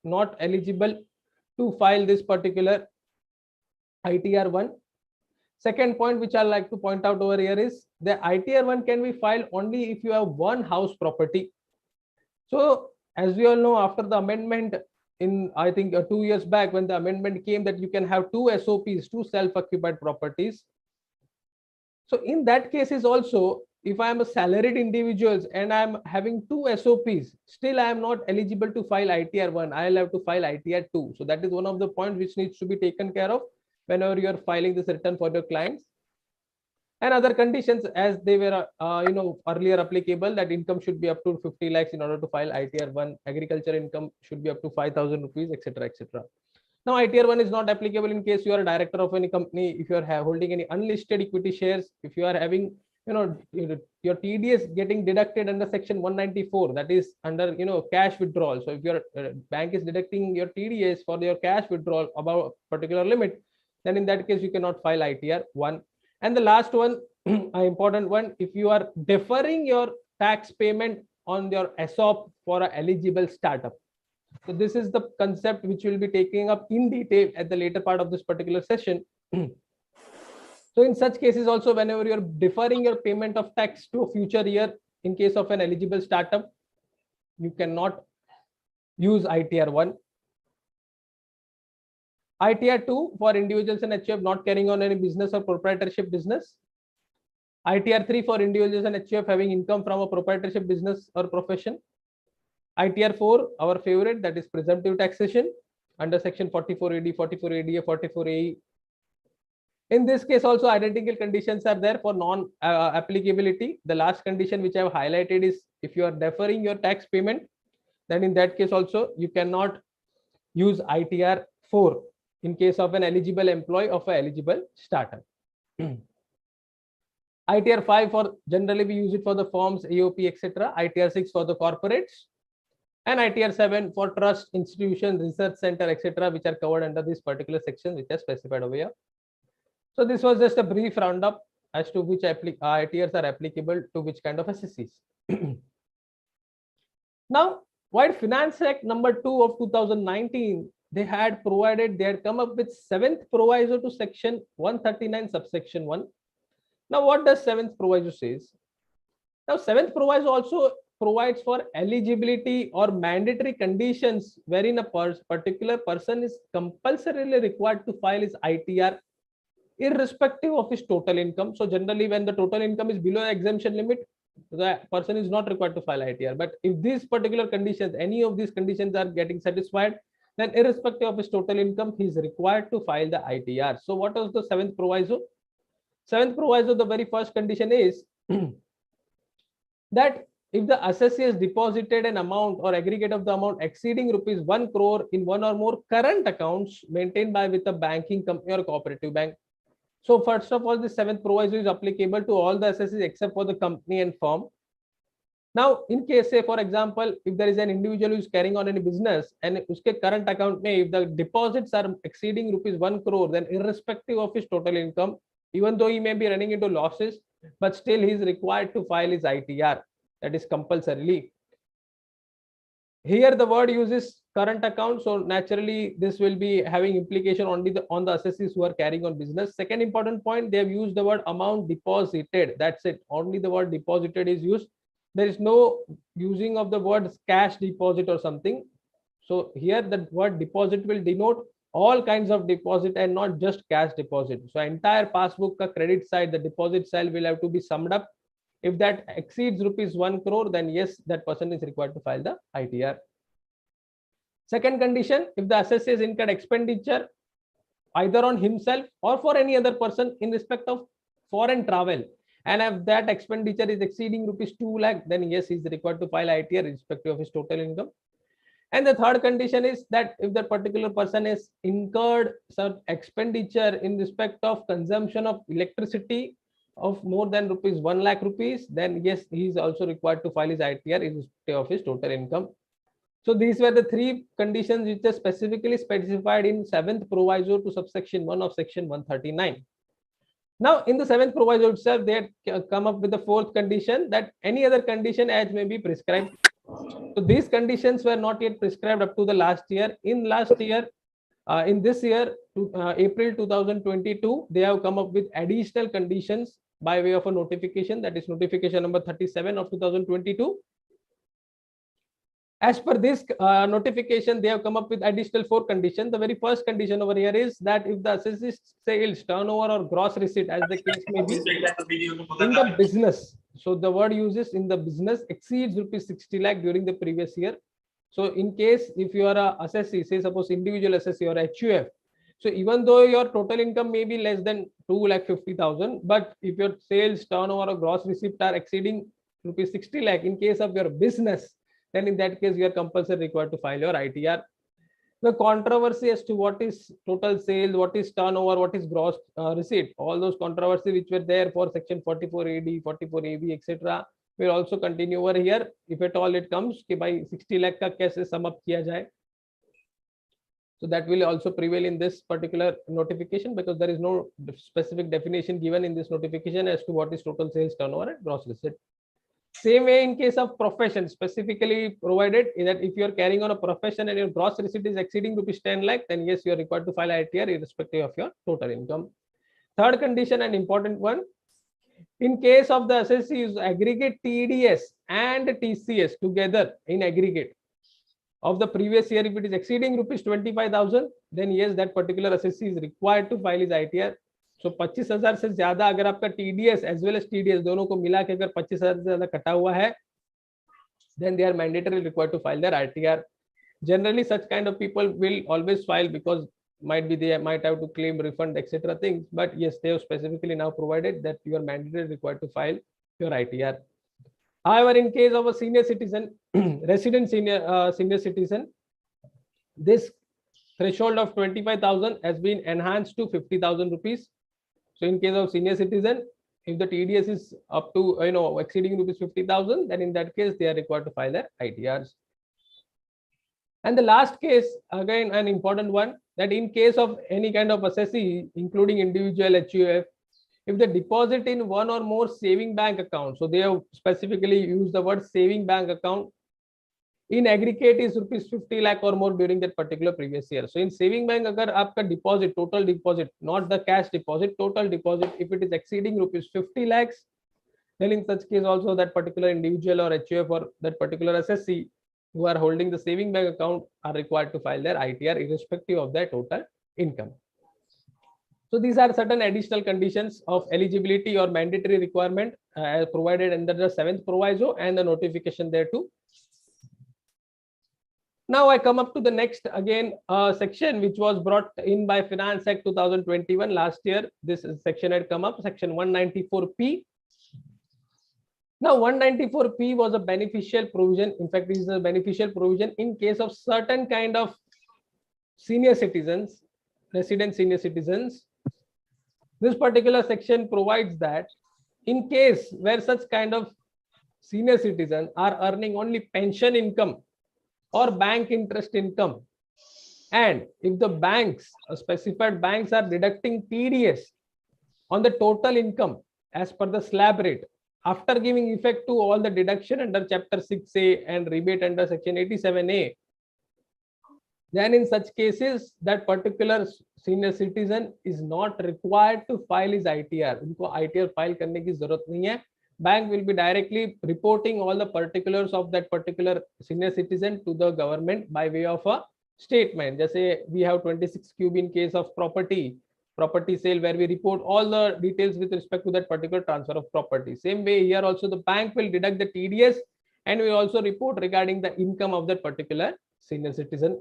not eligible to file this particular ITR 1. Second point which I like to point out over here is the ITR 1 can be filed only if you have one house property. So as we all know, after the amendment in, I think 2 years back, when the amendment came that you can have two SOPs, two self-occupied properties. So in that case is also, if I am a salaried individuals and I am having two SOPs, still I am not eligible to file ITR 1. I will have to file ITR 2. So that is one of the points which needs to be taken care of whenever you are filing this return for your clients. And other conditions as they were earlier applicable, that income should be up to 50 lakhs in order to file ITR 1. Agriculture income should be up to 5,000 rupees, etc., etc. Now ITR 1 is not applicable in case you are a director of any company, if you are holding any unlisted equity shares, if you are having your TDS getting deducted under section 194, that is under cash withdrawal. So if your bank is deducting your TDS for your cash withdrawal above a particular limit, then in that case you cannot file ITR 1. And the last one, an important one, if you are deferring your tax payment on your ESOP for an eligible startup. So this is the concept which we'll be taking up in detail at the later part of this particular session. So in such cases also, whenever you're deferring your payment of tax to a future year, in case of an eligible startup, you cannot use ITR 1. ITR 2 for individuals and HUF not carrying on any business or proprietorship business. ITR 3 for individuals and HUF having income from a proprietorship business or profession. ITR 4, our favorite, that is presumptive taxation under section 44AD, 44ADA, 44AE. In this case also identical conditions are there for non-applicability. The last condition which I have highlighted is if you are deferring your tax payment, then in that case also you cannot use ITR 4 in case of an eligible employee of an eligible startup. ITR 5 for generally we use it for the firms, AOP, etc. ITR 6 for the corporates, and ITR 7 for trust, institutions, research center, etc., which are covered under this particular section which are specified over here. So this was just a brief roundup as to which ITRs are applicable to which kind of assessees. Now, while Finance Act number 2 of 2019, they had come up with 7th proviso to section 139 subsection 1. Now, what does 7th proviso says? Now, 7th proviso also provides for eligibility or mandatory conditions wherein a particular person is compulsorily required to file his ITR irrespective of his total income. So generally when the total income is below the exemption limit, the person is not required to file ITR. But if these particular conditions, any of these conditions are getting satisfied, then irrespective of his total income, he is required to file the ITR. So what was the 7th proviso? 7th proviso, the very first condition is that if the assessee has deposited an amount or aggregate of the amount exceeding rupees 1 crore in one or more current accounts maintained by with a banking company or cooperative bank. So first of all, the 7th proviso is applicable to all the assessees except for the company and firm. Now, in case, say for example, if there is an individual who is carrying on any business and uske current account may, if the deposits are exceeding rupees 1 crore, then irrespective of his total income, even though he may be running into losses, but still he is required to file his ITR. That is compulsorily. Here the word uses current account, so naturally this will be having implication only on the assessees who are carrying on business. Second important point, they have used the word amount deposited. That's it. Only the word deposited is used. There is no using of the word cash deposit or something. So here the word deposit will denote all kinds of deposit and not just cash deposit. So entire passbook ka credit side, the deposit side will have to be summed up. If that exceeds rupees 1 crore, then yes, that person is required to file the ITR. Second condition, if the assessee has incurred expenditure either on himself or for any other person in respect of foreign travel, and if that expenditure is exceeding rupees 2 lakh, then yes, he is required to file ITR irrespective of his total income. And the third condition is that if the particular person has incurred some expenditure in respect of consumption of electricity of more than rupees 1 lakh rupees, then yes, he is also required to file his ITR irrespective of his total income. So these were the 3 conditions which are specifically specified in 7th proviso to subsection 1 of section 139. Now in the 7th proviso itself, they had come up with the 4th condition, that any other condition as may be prescribed. So these conditions were not yet prescribed up to the last year. In this year, April 2022, they have come up with additional conditions by way of a notification, that is notification number 37 of 2022. As per this notification, they have come up with additional 4 conditions. The very first condition over here is that if the assessed sales, turnover, or gross receipt, as the case may be, in the business, so the word uses in the business, exceeds rupees 60 lakh during the previous year. So in case if you are a assessee, say suppose individual assessee or HUF, so even though your total income may be less than 2,50,000, but if your sales, turnover, or gross receipt are exceeding rupees 60 lakh in case of your business, then in that case you are compulsory required to file your ITR. The controversy as to what is total sales, what is turnover, what is gross receipt, all those controversy which were there for section 44 AD, 44 AB, etc. will also continue over here. If at all it comes कि by 60 lakh का कैसे sum up किया जाए, so that will also prevail in this particular notification, because there is no specific definition given in this notification as to what is total sales, turnover, and gross receipt. Same way in case of profession, specifically provided that if you are carrying on a profession and your gross receipt is exceeding rupees 10 lakh, then yes, you are required to file ITR irrespective of your total income. Third condition, an important one, in case of the assessee is aggregate TDS and TCS together in aggregate of the previous year, if it is exceeding rupees 25,000, then yes, that particular assessee is required to file his ITR. So 25,000 से ज्यादा अगर आपका TDS as well as TDS दोनों को मिला के अगर 25,000 से ज्यादा कटा हुआ है, then they are mandatorily required to file their ITR. Generally, such kind of people will always file because they might have to claim refund, etc. things. But yes, they have specifically now provided that you are mandatorily required to file your ITR. However, in case of a senior citizen, resident senior citizen, this threshold of 25,000 has been enhanced to 50,000 rupees. So in case of senior citizen, if the TDS is up to exceeding rupees 50,000, then in that case they are required to file their ITRs. And the last case, again an important one, that in case of any kind of assessee, including individual HUF, if the deposit in one or more saving bank accounts, so they have specifically used the word saving bank account, in aggregate is rupees 50 lakh or more during that particular previous year. So in saving bank, agar aapka deposit, total deposit, not the cash deposit, total deposit, if it is exceeding rupees 50 lakhs, then in such case also that particular individual or HUF or that particular assessee who are holding the saving bank account are required to file their ITR irrespective of their total income. So these are certain additional conditions of eligibility or mandatory requirement provided under the 7th proviso and the notification thereto. Now I come up to the next again section which was brought in by Finance Act 2021 last year. This section had come up, section 194P. Now 194P was a beneficial provision. In fact, this is a beneficial provision in case of certain kind of senior citizens, resident senior citizens. This particular section provides that in case where such kind of senior citizens are earning only pension income or bank interest income, and if the banks, specified banks, are deducting TDS on the total income as per the slab rate, after giving effect to all the deduction under chapter 6A and rebate under section 87A, then in such cases that particular senior citizen is not required to file his ITR. उनको ITR file करने की जरूरत नहीं है. Bank will be directly reporting all the particulars of that particular senior citizen to the government by way of a statement. जैसे we have 26 cube in case of property sale, where we report all the details with respect to that particular transfer of property. Same way here also the bank will deduct the TDS and we also report regarding the income of that particular senior citizen.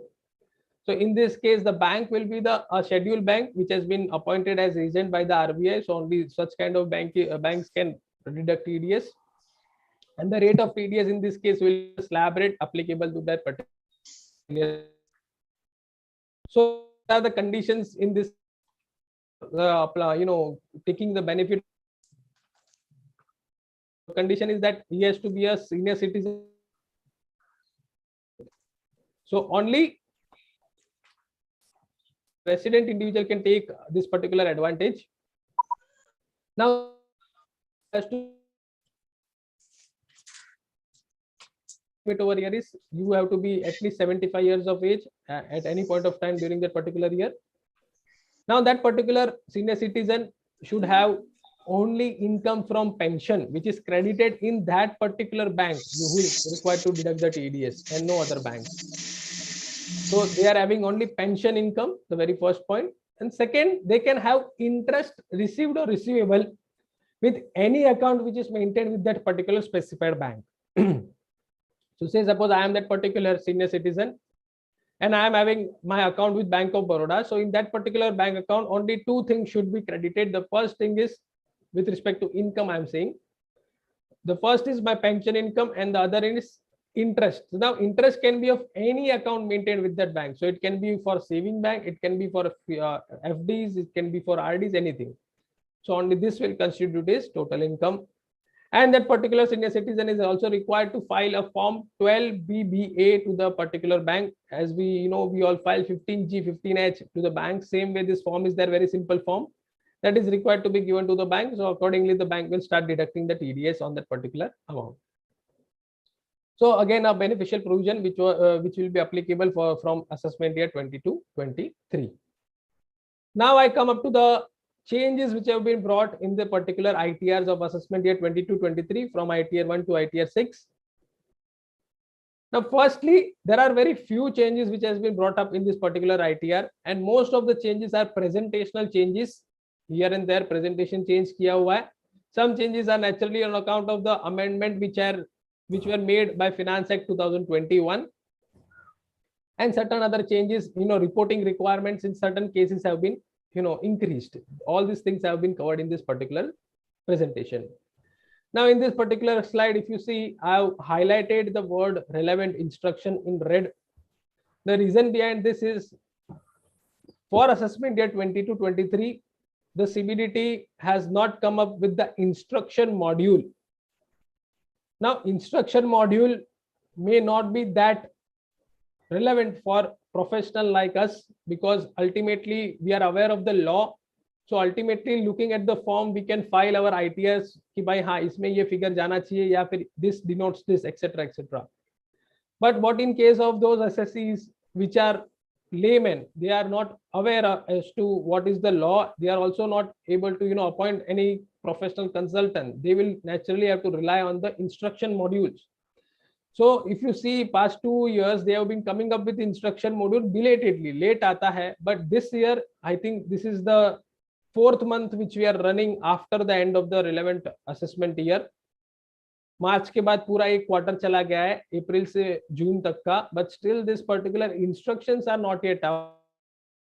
So in this case, the bank will be the scheduled bank which has been appointed as agent by the RBI. So only such kind of banks can deduct TDS, and the rate of TDS in this case will be the slab rate applicable to that particular. So what are the conditions in this? Taking the benefit. The condition is that he has to be a senior citizen. So only resident individual can take this particular advantage. Now, has to limit over here is you have to be at least 75 years of age at any point of time during that particular year. Now that particular senior citizen should have only income from pension which is credited in that particular bank who is required to deduct the TDS and no other bank. So they are having only pension income, the very first point. And second, they can have interest received or receivable with any account which is maintained with that particular specified bank. So say suppose I am that particular senior citizen and I am having my account with Bank of Baroda. So in that particular bank account, only two things should be credited. The first thing is with respect to income, I am saying. The first is my pension income and the other is interest. So now interest can be of any account maintained with that bank. So it can be for saving bank, it can be for FDs, it can be for RDs, anything. So only this will constitute his total income. And that particular senior citizen is also required to file a form 12BBA to the particular bank. As we we all file 15G, 15H to the bank. Same way this form is there, very simple form that is required to be given to the bank. So accordingly, the bank will start deducting the TDS on that particular amount. So again, a beneficial provision which will be applicable from assessment year 22-23. Now I come up to the changes which have been brought in the particular ITRs of assessment year 22-23 from ITR 1 to ITR 6. Now, firstly, there are very few changes which has been brought up in this particular ITR, and most of the changes are presentational changes. Here and there, presentation change kiya hua hai. Some changes are naturally on account of the amendment which were made by Finance Act 2021, and certain other changes, reporting requirements in certain cases have been increased. All these things have been covered in this particular presentation. Now in this particular slide, if you see, I have highlighted the word relevant instruction in red. The reason behind this is for assessment year 22-23, the CBDT has not come up with the instruction module. Now instruction module may not be that relevant for professional like us, because ultimately we are aware of the law. So ultimately, looking at the form, we can file our ITRs कि भाई हाँ इसमें ये figure जाना चाहिए या फिर this denotes this, etc., etc. But what in case of those SSCs which are laymen, they are not aware as to what is the law. They are also not able to appoint any professional consultant. They will naturally have to rely on the instruction modules. So if you see past 2 years, they have been coming up with instruction module belatedly. Late aata hai, but this year, I think this is the 4th month which we are running after the end of the relevant assessment year. March के बाद पूरा एक quarter चला गया है, अप्रैल से जून तक का, but still this particular instructions are not yet out.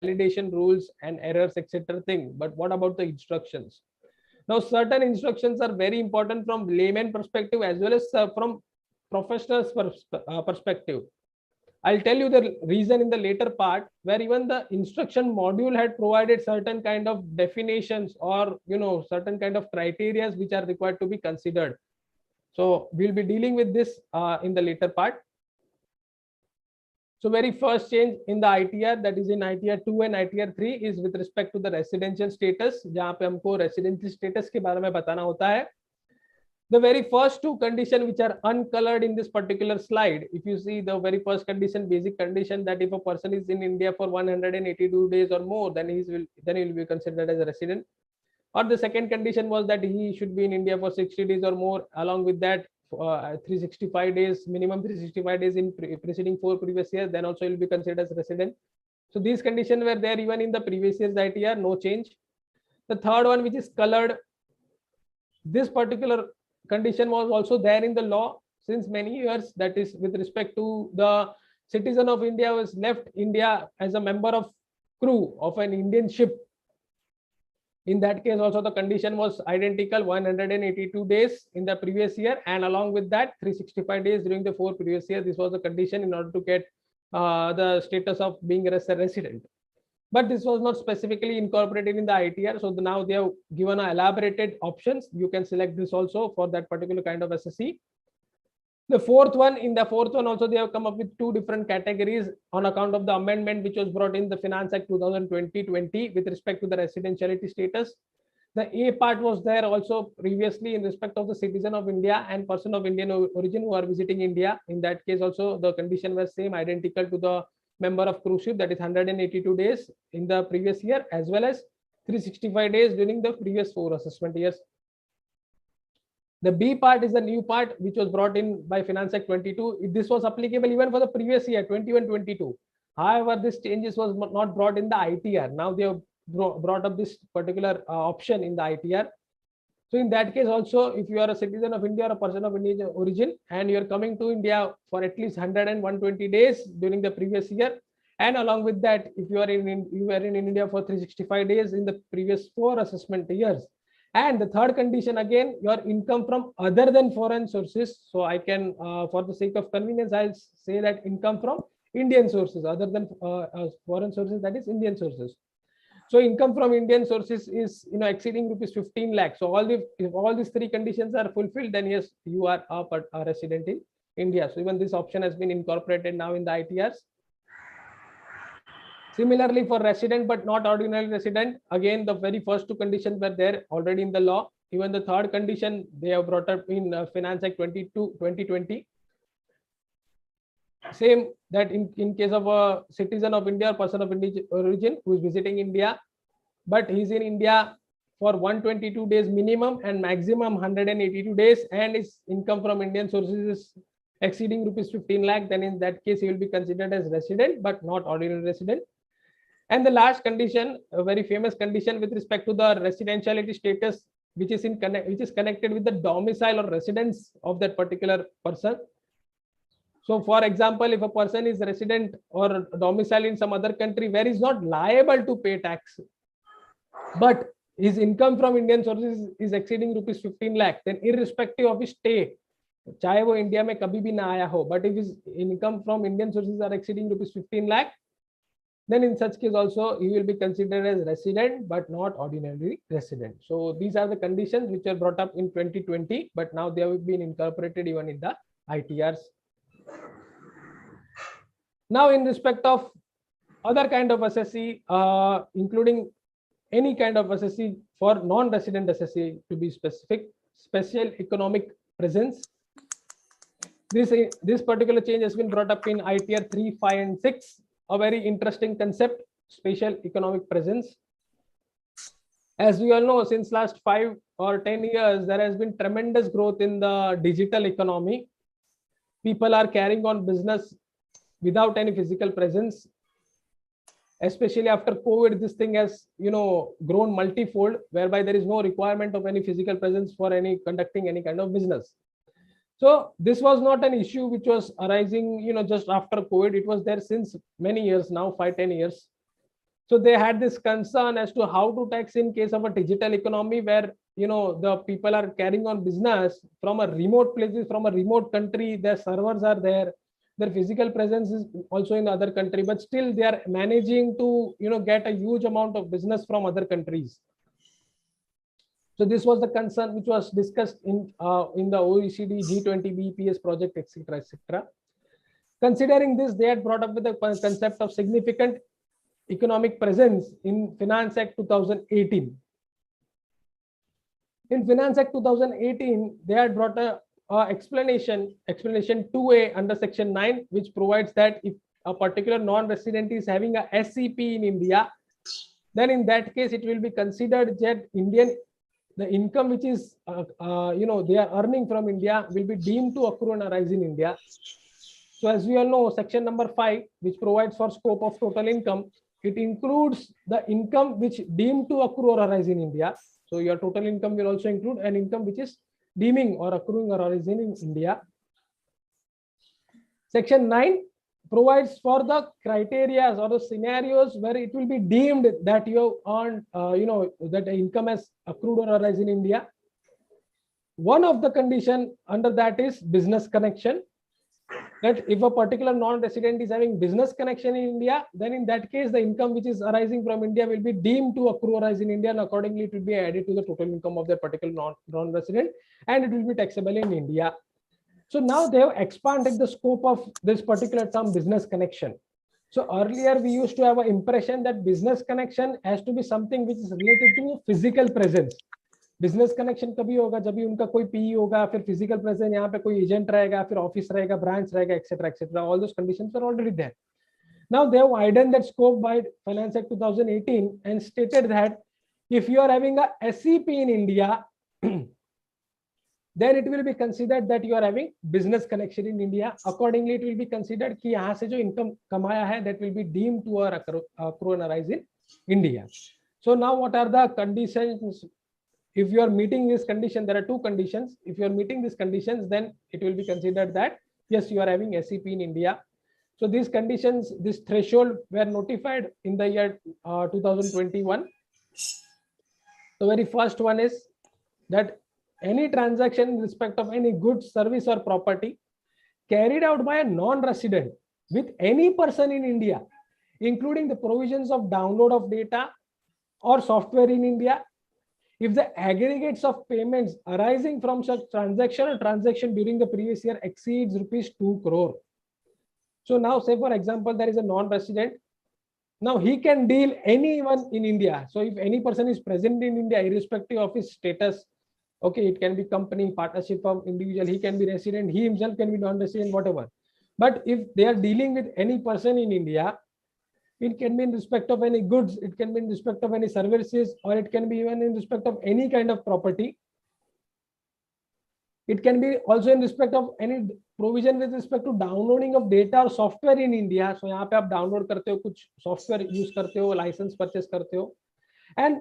Validation rules and errors, etc. thing. But what about the instructions? Now certain instructions are very important from layman perspective as well as from professionals perspective. I'll tell you the reason in the later part, where even the instruction module had provided certain kind of definitions or certain kind of criteria which are required to be considered. So we'll be dealing with this in the later part. So very first change in the ITR, that is in ITR 2 and ITR 3, is with respect to the residential status, जहाँ पे हमको residential status के बारे में बताना होता है. The very first two conditions which are uncolored in this particular slide, if you see the very first condition, basic condition, that if a person is in India for 182 days or more, then he will be considered as a resident. Or the second condition was that he should be in India for 60 days or more. Along with that, 365 days, minimum 365 days in preceding 4 previous years, then also he will be considered as resident. So these conditions were there even in the previous year's ITR, no change. The third one, which is colored, this particular condition was also there in the law since many years, that is with respect to the citizen of India was left India as a member of crew of an Indian ship. In that case also the condition was identical, 182 days in the previous year, and along with that 365 days during the 4 previous years. This was the condition in order to get the status of being a resident. But this was not specifically incorporated in the ITR. So now they have given elaborated options. You can select this also for that particular kind of SSC. The fourth one, also they have come up with 2 different categories on account of the amendment which was brought in the Finance Act 2020 with respect to the residentiality status. The A part was there also previously in respect of the citizen of India and person of Indian origin who are visiting India. In that case also the condition was same, identical to the member of cruise ship, that is 182 days in the previous year as well as 365 days during the previous 4 assessment years. The B part is the new part which was brought in by Finance Act 22. This was applicable even for the previous year 21-22. However, this changes was not brought in the ITR. Now they have brought up this particular option in the ITR. So in that case also, if you are a citizen of India or a person of Indian origin and you are coming to India for at least 100 and 120 days during the previous year, and along with that, if you are in India for 365 days in the previous 4 assessment years, and the third condition again, your income from other than foreign sources. So I can, for the sake of convenience, I'll say that income from Indian sources, other than foreign sources, that is Indian sources. So income from Indian sources is exceeding rupees 15 lakhs. So if all these 3 conditions are fulfilled, then yes, you are a resident in India. So even this option has been incorporated now in the ITRs. Similarly, for resident but not ordinary resident, again the very first 2 conditions were there already in the law. Even the third condition they have brought up in Finance Act 2020. Same, that in case of a citizen of India or person of Indian origin who is visiting India, but he is in India for 122 days minimum and maximum 182 days, and his income from Indian sources is exceeding rupees 15 lakh, then in that case he will be considered as resident but not ordinary resident. And the last condition, a very famous condition with respect to the residentiality status, which is connected with the domicile or residence of that particular person. So for example, if a person is resident or domicile in some other country where he is not liable to pay tax, but his income from Indian sources is exceeding rupees 15 lakh, then irrespective of his stay, चाहे वो India में कभी भी ना आया हो, but if his income from Indian sources are exceeding rupees 15 lakh, then in such case also he will be considered as resident but not ordinary resident. So these are the conditions which were brought up in 2020, but now they have been incorporated even in the ITRs. Now in respect of other kind of SSC, including any kind of SSC for non-resident SSC to be specific, special economic presence. This particular change has been brought up in ITR 3, 5 and 6. A very interesting concept, spatial economic presence. As we all know, since last 5 or 10 years, there has been tremendous growth in the digital economy. People are carrying on business without any physical presence. Especially after COVID, this thing has grown multifold, whereby there is no requirement of any physical presence for conducting any kind of business. So this was not an issue which was arising, just after COVID. It was there since many years now, 5-10 years. So they had this concern as to how to tax in case of a digital economy where, the people are carrying on business from a remote places, from a remote country. Their servers are there. Their physical presence is also in the other country, but still they are managing to, get a huge amount of business from other countries. So this was the concern which was discussed in the OECD, G20, BPS project, etc., etc. Considering this, they had brought up with the concept of significant economic presence in Finance Act 2018. In Finance Act 2018, they had brought a explanation 2A under section 9, which provides that if a particular non-resident is having a SEP in India, then in that case it will be considered that the income which is they are earning from India will be deemed to accrue and arise in India. So as we all know, section number 5, which provides for scope of total income, it includes the income which deemed to accrue or arise in India. So your total income will also include an income which is deeming or accruing or arising in India. Section 9 provides for the criteria or the scenarios where it will be deemed that you have earned, that the income has accrued or arise in India. One of the condition under that is business connection. That if a particular non-resident is having business connection in India, then in that case, the income which is arising from India will be deemed to accrue or arise in India, and accordingly it will be added to the total income of that particular non-resident, and it will be taxable in India. So now they have expanded the scope of this particular term business connection. So earlier we used to have an impression that business connection has to be something which is related to physical presence. Business connection कभी होगा जब भी उनका कोई PE होगा, फिर physical presence, यहाँ पे कोई एजेंट रहेगा, फिर ऑफिस रहेगा, ब्रांच रहेगा, etcetera etcetera. All those conditions are already there. Now they have widened that scope by Finance Act 2018 and stated that if you are having a SEP in India, then it will be considered that you are having business connection in India. Accordingly, it will be considered कि यहाँ से जो income कमाया है, that will be deemed to accrue and arise in India. So now what are the conditions? If you are meeting this condition, there are two conditions. If you are meeting these conditions, then it will be considered that yes, you are having SEP in India. So these conditions, this threshold were notified in the year 2021. The very first one is that any transaction in respect of any goods, service or property carried out by a non-resident with any person in India, including the provisions of download of data or software in India, if the aggregates of payments arising from such transaction or transaction during the previous year exceeds rupees 2 crore. So now say for example, there is a non-resident. Now he can deal anyone in India. So if any person is present in India, irrespective of his status, okay, it can be company, partnership of individual, he can be resident, he himself can be non-resident, whatever. But if they are dealing with any person in India, it can be in respect of any goods, it can be in respect of any services, or it can be even in respect of any kind of property. It can be also in respect of any provision with respect to downloading of data or software in India. So यहाँ पे आप download करते हो, कुछ software use करते हो, license purchase करते हो. And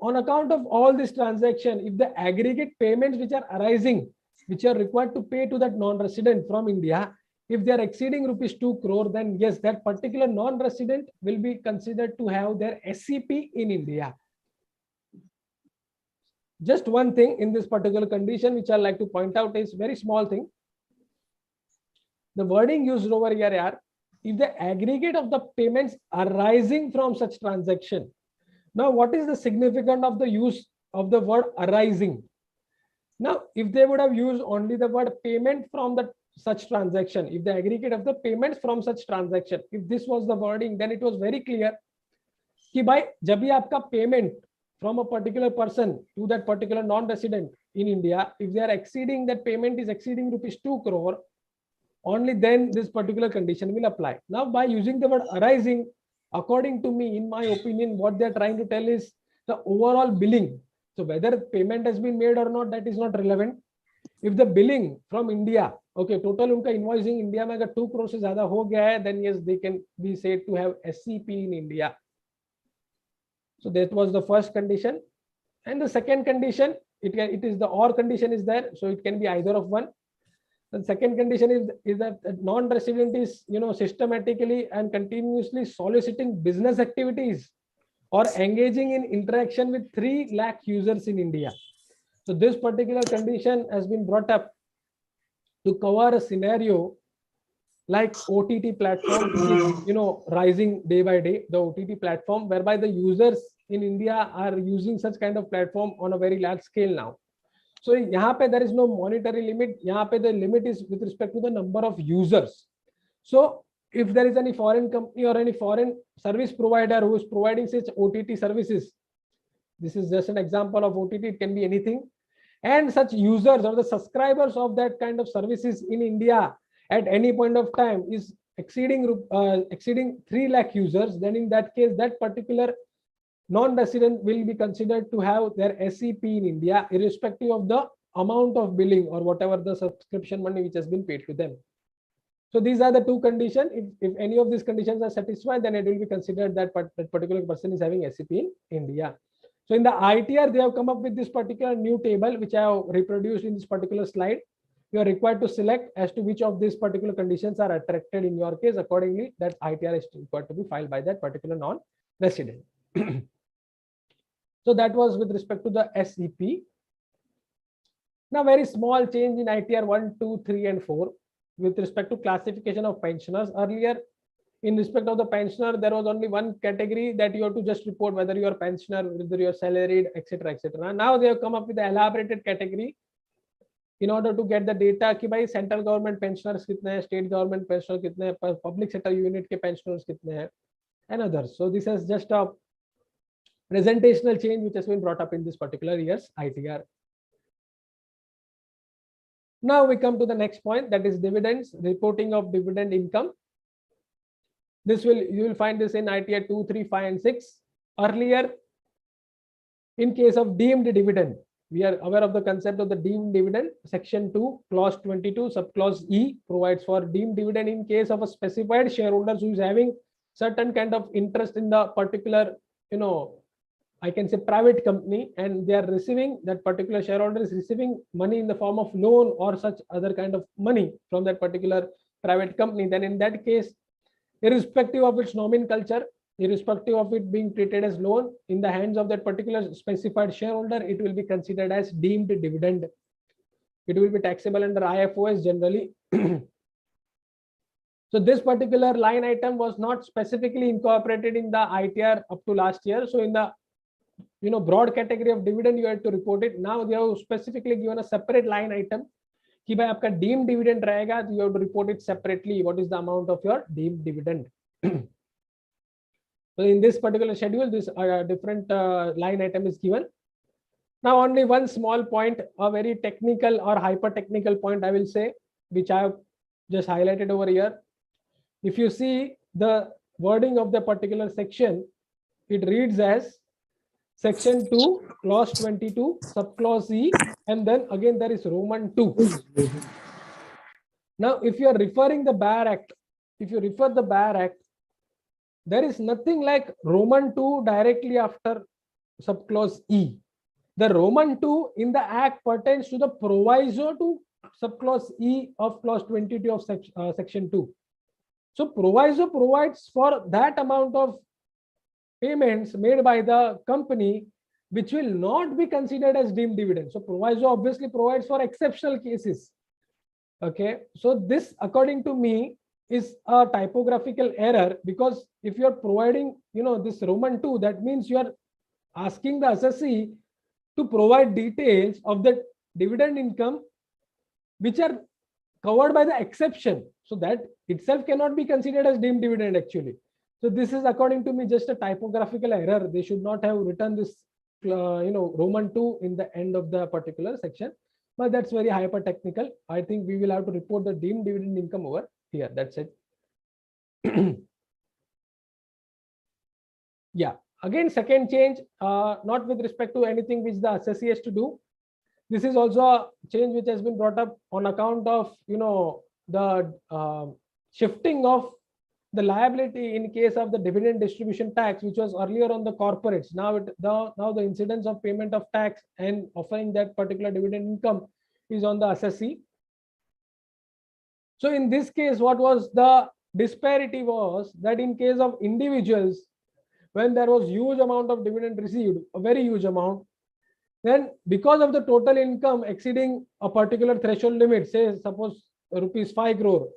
on account of all this transaction, if the aggregate payments which are arising, which are required to pay to that non-resident from India, if they are exceeding rupees 2 crore, then yes, that particular non-resident will be considered to have their SEP in India. Just one thing in this particular condition, which I like to point out, is very small thing. The wording used over here are, if the aggregate of the payments arising from such transaction. Now, what is the significance of the use of the word arising? Now, if they would have used only the word payment from the such transaction, if the aggregate of the payments from such transaction, if this was the wording, then it was very clear कि भाई जब भी आपका payment from a particular person to that particular non-resident in India, if they are exceeding, that payment is exceeding rupees 2 crore, only then this particular condition will apply. Now, by using the word arising, according to me, in my opinion, what they're trying to tell is the overall billing. So whether payment has been made or not, that is not relevant. If the billing from India, okay, total उनका invoicing India में अगर 2 crore से ज़्यादा हो गया है, then yes, they can be said to have SCP in India. So that was the first condition. And the second condition, it is the or condition is there, so it can be either of one. The second condition is that non-resident is systematically and continuously soliciting business activities or engaging in interaction with 3 lakh users in India. So this particular condition has been brought up to cover a scenario like OTT platform, which is rising day by day, the OTT platform, whereby the users in India are using such kind of platform on a very large scale now. So यहाँ पे there is no monetary limit. यहाँ पे the limit is with respect to the number of users. So if there is any foreign company or any foreign service provider who is providing such OTT services, this is just an example of OTT, it can be anything, and such users or the subscribers of that kind of services in India at any point of time is exceeding 3 lakh users, then in that case, that particular non-resident will be considered to have their SEP in India, irrespective of the amount of billing or whatever the subscription money which has been paid to them. So these are the two conditions. If any of these conditions are satisfied, then it will be considered that that particular person is having SEP in India. So in the ITR, they have come up with this particular new table, which I have reproduced in this particular slide. You are required to select as to which of these particular conditions are attracted in your case. Accordingly, that ITR is required to be filed by that particular non-resident. So that was with respect to the SEP. Now, very small change in ITR 1, 2, 3, and 4 with respect to classification of pensioners. Earlier, in respect of the pensioner, there was only one category that you have to just report whether you are pensioner, whether you are salaried, etc., etc. Now they have come up with the elaborated category in order to get the data कि भाई central government pensioners कितने हैं, state government pensioner कितने हैं, public sector unit के pensioners कितने हैं, and others. So this is just a presentational change which has been brought up in this particular year's ITR. Now we come to the next point, that is dividends, reporting of dividend income. You will find this in ITR 2, 3, 5 and 6. Earlier, in case of deemed dividend, we are aware of the concept of the deemed dividend. Section 2, clause 22, subclause E provides for deemed dividend in case of a specified shareholder who is having certain kind of interest in the particular, I can say private company, and they are receiving, that particular shareholder is receiving money in the form of loan or such other kind of money from that particular private company. Then in that case, irrespective of its nomenclature, irrespective of it being treated as loan in the hands of that particular specified shareholder, it will be considered as deemed dividend. It will be taxable under IFOS generally. So this particular line item was not specifically incorporated in the ITR up to last year. So in the broad category of dividend, you have to report it. Now they have specifically given a separate line item कि भाई आपका deemed dividend रहेगा, you have to report it separately. What is the amount of your deemed dividend? So in this particular schedule, this different line item is given. Now only one small point, a very technical or hyper technical point I will say, which I have just highlighted over here. If you see the wording of the particular section, it reads as section 2, clause 22, subclause E, and then again there is Roman 2. Now, if you are referring the Baer Act, if you refer the Baer Act, there is nothing like Roman 2 directly after subclause E. The Roman 2 in the Act pertains to the proviso to subclause E of clause 22 of section 2. So proviso provides for that amount of payments made by the company which will not be considered as deemed dividend. So proviso obviously provides for exceptional cases. Okay, so this according to me is a typographical error, because if you are providing this Roman 2, that means you are asking the assessee to provide details of the dividend income which are covered by the exception. So that itself cannot be considered as deemed dividend actually. So this is according to me just a typographical error. They should not have written this Roman 2 in the end of the particular section, but that's very hyper technical. I think we will have to report the deemed dividend income over here. That's it. Yeah, again second change, not with respect to anything which the assessee has to do. This is also a change which has been brought up on account of the shifting of the liability in case of the dividend distribution tax, which was earlier on the corporates. Now the incidence of payment of tax and offering that particular dividend income is on the assessee. So in this case, what was the disparity was that in case of individuals, when there was huge amount of dividend received, a very huge amount, then because of the total income exceeding a particular threshold limit, say suppose rupees 5 crore,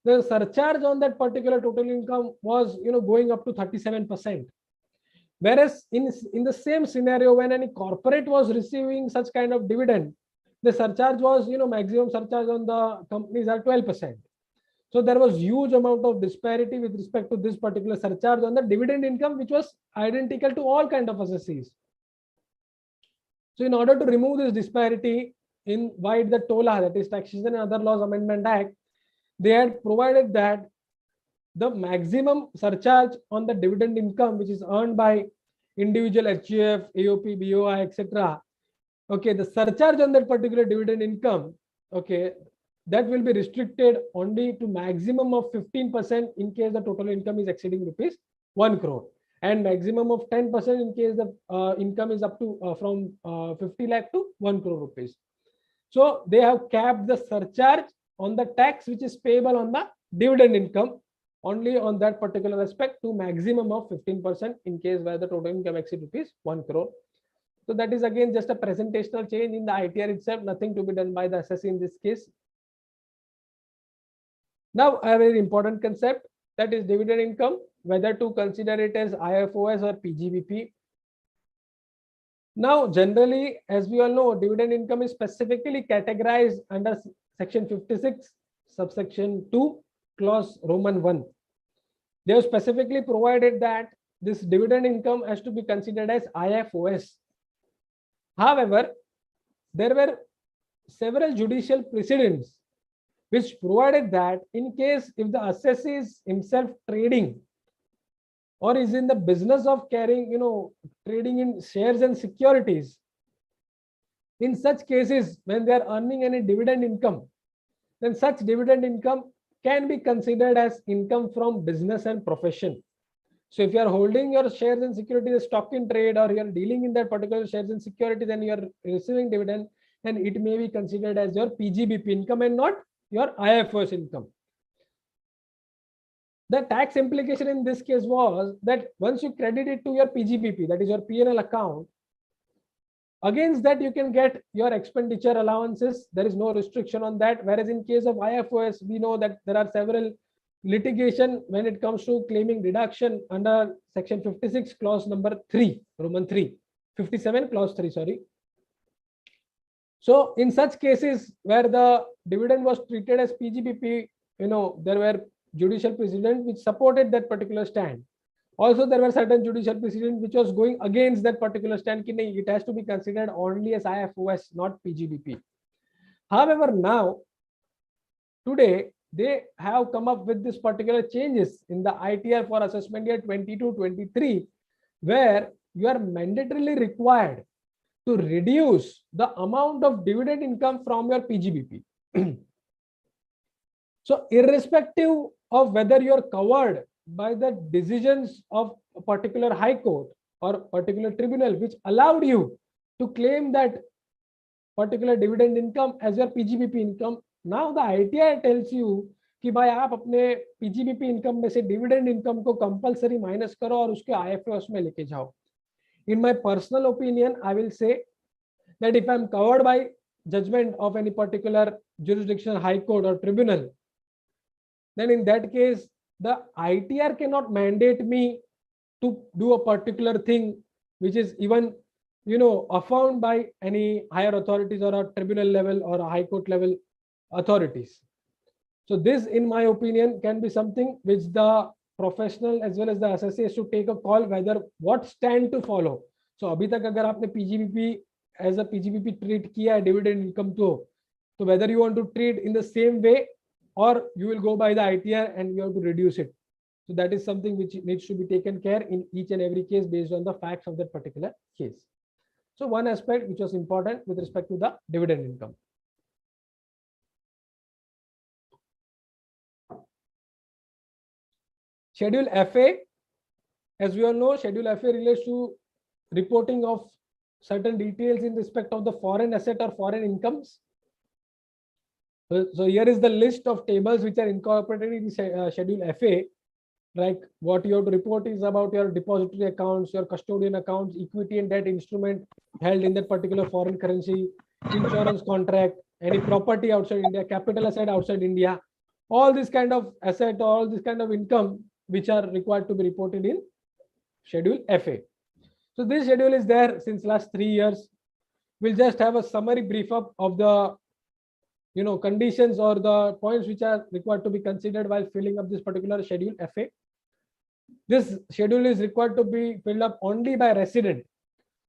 the surcharge on that particular total income was going up to 37%. Whereas in the same scenario, when any corporate was receiving such kind of dividend, the surcharge was maximum surcharge on the companies are 12%. So there was huge amount of disparity with respect to this particular surcharge on the dividend income, which was identical to all kind of assessees. So in order to remove this disparity in wide the TOLA, that is Taxation and Other Laws Amendment Act, they had provided that the maximum surcharge on the dividend income which is earned by individual HUF, AOP, BOI, etc. Okay, the surcharge on that particular dividend income, okay, that will be restricted only to maximum of 15% in case the total income is exceeding rupees 1 crore, and maximum of 10% in case the income is up to from 50 lakh to 1 crore rupees. So they have capped the surcharge on the tax which is payable on the dividend income only on that particular aspect to maximum of 15% in case where the total income exceeds rupees 1 crore. So that is again just a presentational change in the ITR itself, nothing to be done by the assessee in this case. Now a very important concept, that is dividend income, whether to consider it as IFOS or PGBP. Now, generally, as we all know, dividend income is specifically categorized under section 56, subsection 2, clause Roman 1. They have specifically provided that this dividend income has to be considered as IFOS. However, there were several judicial precedents which provided that in case if the assessee is himself trading or is in the business of carrying, trading in shares and securities, in such cases, when they are earning any dividend income, then such dividend income can be considered as income from business and profession. So if you are holding your shares and securities as stock in trade, or you are dealing in that particular shares and securities and you are receiving dividend, then it may be considered as your PGBP income and not your IFOS income. The tax implication in this case was that once you credit it to your PGBP, that is your P&L account, against that you can get your expenditure allowances. There is no restriction on that. Whereas in case of IFOS, we know that there are several litigation when it comes to claiming deduction under section 56, clause number 3, Roman 3, 57, clause 3, sorry. So in such cases where the dividend was treated as PGBP, there were judicial precedents which supported that particular stand. Also, there were certain judicial precedents which was going against that particular stand. It has to be considered only as IFOS, not PGBP. However, now, today, they have come up with this particular changes in the ITR for assessment year 22-23, where you are mandatorily required to reduce the amount of dividend income from your PGBP. So irrespective of whether you are covered by the decisions of a particular high court or particular tribunal which allowed you to claim that particular dividend income as your PGBP income, now the ITR tells you कि भाई आप अपने PGBP income में से dividend income को compulsory minus करो और उसके IFOS में लेके जाओ. In my personal opinion, I will say that if I am covered by judgment of any particular jurisdiction, high court or tribunal, then in that case, the ITR cannot mandate me to do a particular thing which is even, affirmed by any higher authorities or a tribunal level or a high court level authorities. So this, in my opinion, can be something which the professional as well as the assessee has to take a call whether what stand to follow. So अभी तक अगर आपने PGBP as a PGBP treat किया है dividend income तो whether you want to treat in the same way or you will go by the ITR and you have to reduce it. So that is something which needs to be taken care in each and every case based on the facts of that particular case. So one aspect which was important with respect to the dividend income. Schedule FA, as we all know, Schedule FA relates to reporting of certain details in respect of the foreign asset or foreign incomes. So here is the list of tables which are incorporated in Schedule FA. Like what you have to report is about your depository accounts, your custodian accounts, equity and debt instrument held in that particular foreign currency, insurance contract, any property outside India, capital asset outside India, all this kind of asset, all this kind of income which are required to be reported in Schedule FA. So this schedule is there since last 3 years. We'll just have a summary brief up of the conditions or the points which are required to be considered while filling up this particular Schedule FA. This schedule is required to be filled up only by resident.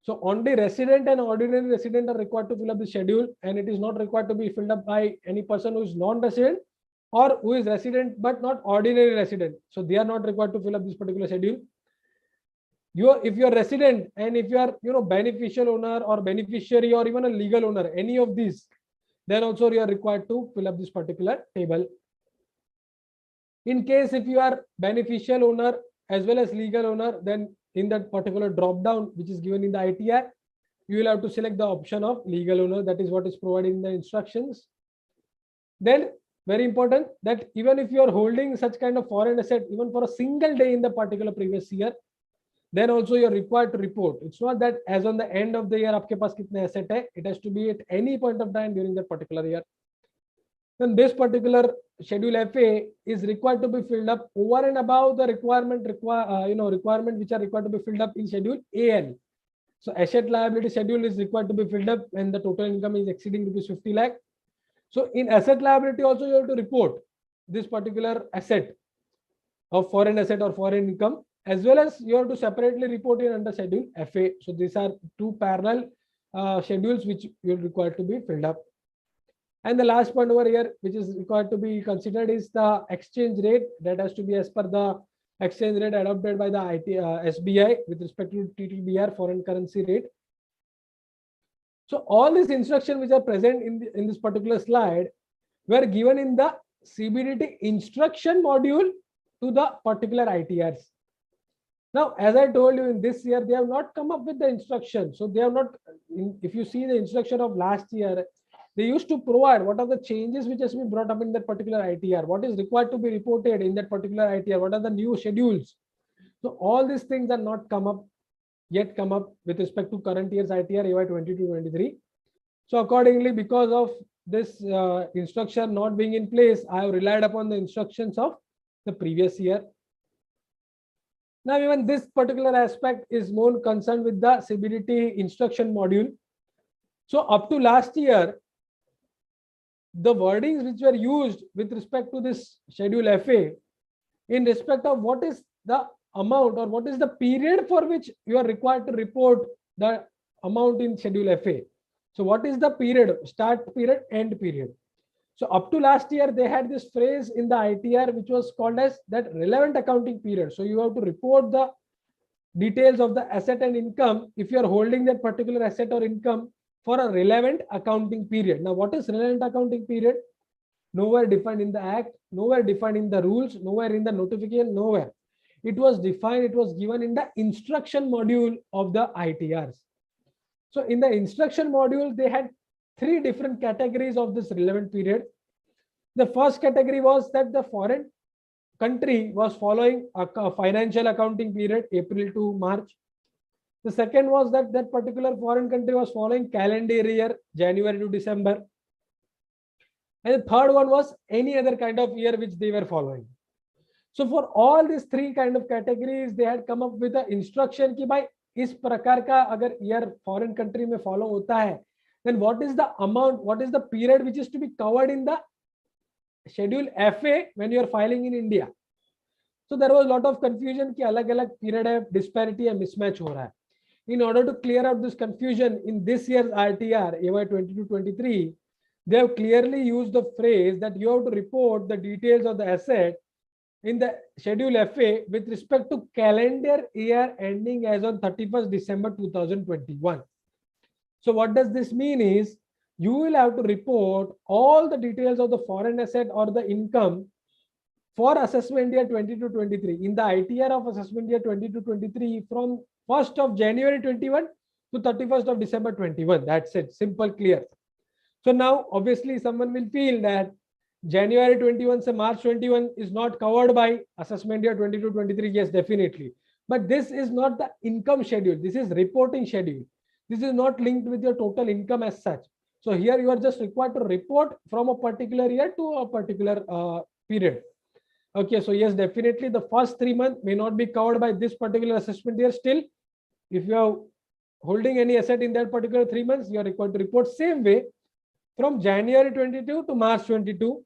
So only resident and ordinary resident are required to fill up the schedule, and it is not required to be filled up by any person who is non-resident or who is resident but not ordinary resident. So they are not required to fill up this particular schedule. If you are resident and if you are beneficial owner or beneficiary or even a legal owner, any of these, then also you are required to fill up this particular table. In case if you are beneficial owner as well as legal owner, then in that particular drop down which is given in the ITR, you will have to select the option of legal owner. That is what is provided in the instructions. Then very important that even if you are holding such kind of foreign asset even for a single day in the particular previous year, then also you are required to report. It's not that as on the end of the year आपके पास कितने asset है. It has to be at any point of time during that particular year. Then this particular Schedule FA is required to be filled up over and above the requirement which are required to be filled up in Schedule AL. So asset liability schedule is required to be filled up when the total income is exceeding rupees 50 lakh. So in asset liability also you have to report this particular asset of foreign asset or foreign income, as well as you have to separately report it under schedule FA. So these are two parallel schedules which you are required to be filled up. And the last point over here, which is required to be considered, is the exchange rate that has to be as per the exchange rate adopted by the SBI with respect to TTBR foreign currency rate. So all these instructions which are present in this particular slide were given in the CBDT instruction module to the particular ITRs. Now, as I told you, in this year, they have not come up with the instruction. So they have not, if you see the instruction of last year, they used to provide what are the changes which has been brought up in that particular ITR, what is required to be reported in that particular ITR, what are the new schedules. So all these things are not come up with respect to current year's ITR AY 22-23. So accordingly, because of this instruction not being in place, I have relied upon the instructions of the previous year. Now, even this particular aspect is more concerned with the CBDT instruction module. So up to last year, the wordings which were used with respect to this schedule FA in respect of what is the amount or what is the period for which you are required to report the amount in schedule FA. So what is the period, start period, end period? So up to last year, they had this phrase in the ITR, which was called as that relevant accounting period. So you have to report the details of the asset and income if you are holding that particular asset or income for a relevant accounting period. Now, what is relevant accounting period? Nowhere defined in the act, nowhere defined in the rules, nowhere in the notification, nowhere. It was defined, it was given in the instruction module of the ITRs. So in the instruction module, they had three different categories of this relevant period. The first category was that the foreign country was following a financial accounting period, April to March. The second was that that particular foreign country was following calendar year, January to December. And the third one was any other kind of year which they were following. So for all these three kind of categories, they had come up with an instruction कि भाई इस प्रकार का अगर year foreign country में follow होता है, then what is the amount, what is the period which is to be covered in the schedule FA when you are filing in India. So there was a lot of confusion कि अलग-अलग period है, disparity है, mismatch हो रहा है. In order to clear out this confusion in this year's ITR AY 22-23, they have clearly used the phrase that you have to report the details of the asset in the schedule FA with respect to calendar year ending as on 31st December 2021. So what does this mean is you will have to report all the details of the foreign asset or the income for assessment year 22-23 in the ITR of assessment year 22-23 from 1st of January 21 to 31st of December 21. That's it. Simple, clear. So now obviously someone will feel that January 21 to March 21 is not covered by assessment year 22-23. Yes, definitely. But this is not the income schedule. This is reporting schedule. This is not linked with your total income as such. So here you are just required to report from a particular year to a particular period. Okay, so yes, definitely the first 3 months may not be covered by this particular assessment year. Still, if you are holding any asset in that particular 3 months, you are required to report same way from January 22 to March 22.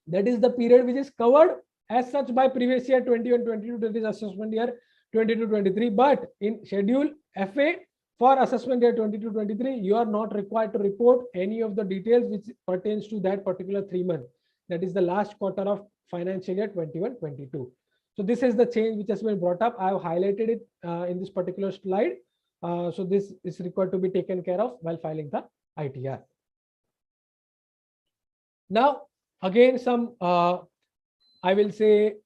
That is the period which is covered as such by previous year 21-22, that is assessment year 22-23. But in schedule FA for assessment year 22-23, you are not required to report any of the details which pertains to that particular 3 months. That is the last quarter of financial year 21-22. So this is the change which has been brought up. I have highlighted it in this particular slide. So this is required to be taken care of while filing the ITR. Now, again, some, I will say,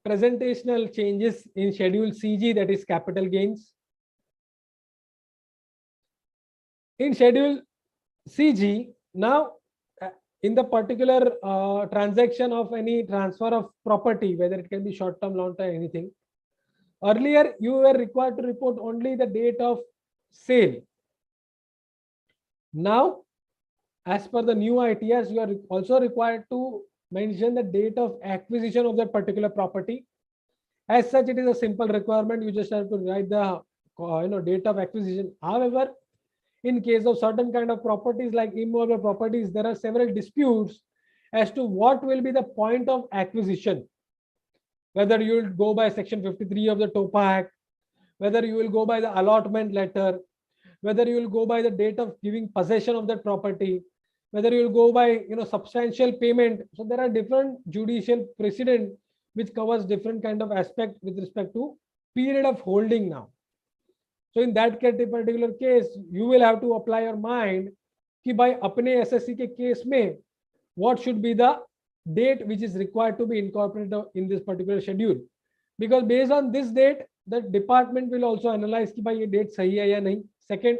presentational changes in schedule CG, that is capital gains. In schedule CG, now in the particular transaction of any transfer of property, whether it can be short-term, long-term, anything. Earlier, you were required to report only the date of sale. Now, as per the new ITRs, you are also required to mention the date of acquisition of that particular property. As such, it is a simple requirement. You just have to write the date of acquisition. However, in case of certain kind of properties like immovable properties, there are several disputes as to what will be the point of acquisition. Whether you will go by section 53 of the TOPA Act, whether you will go by the allotment letter, whether you will go by the date of giving possession of that property, whether you will go by substantial payment. So there are different judicial precedent which covers different kind of aspect with respect to period of holding now. So in that particular case, you will have to apply your mind कि by अपने SSC के case में what should be the date which is required to be incorporated in this particular schedule, because based on this date the department will also analyze कि भाई ये date सही है या नहीं. Second,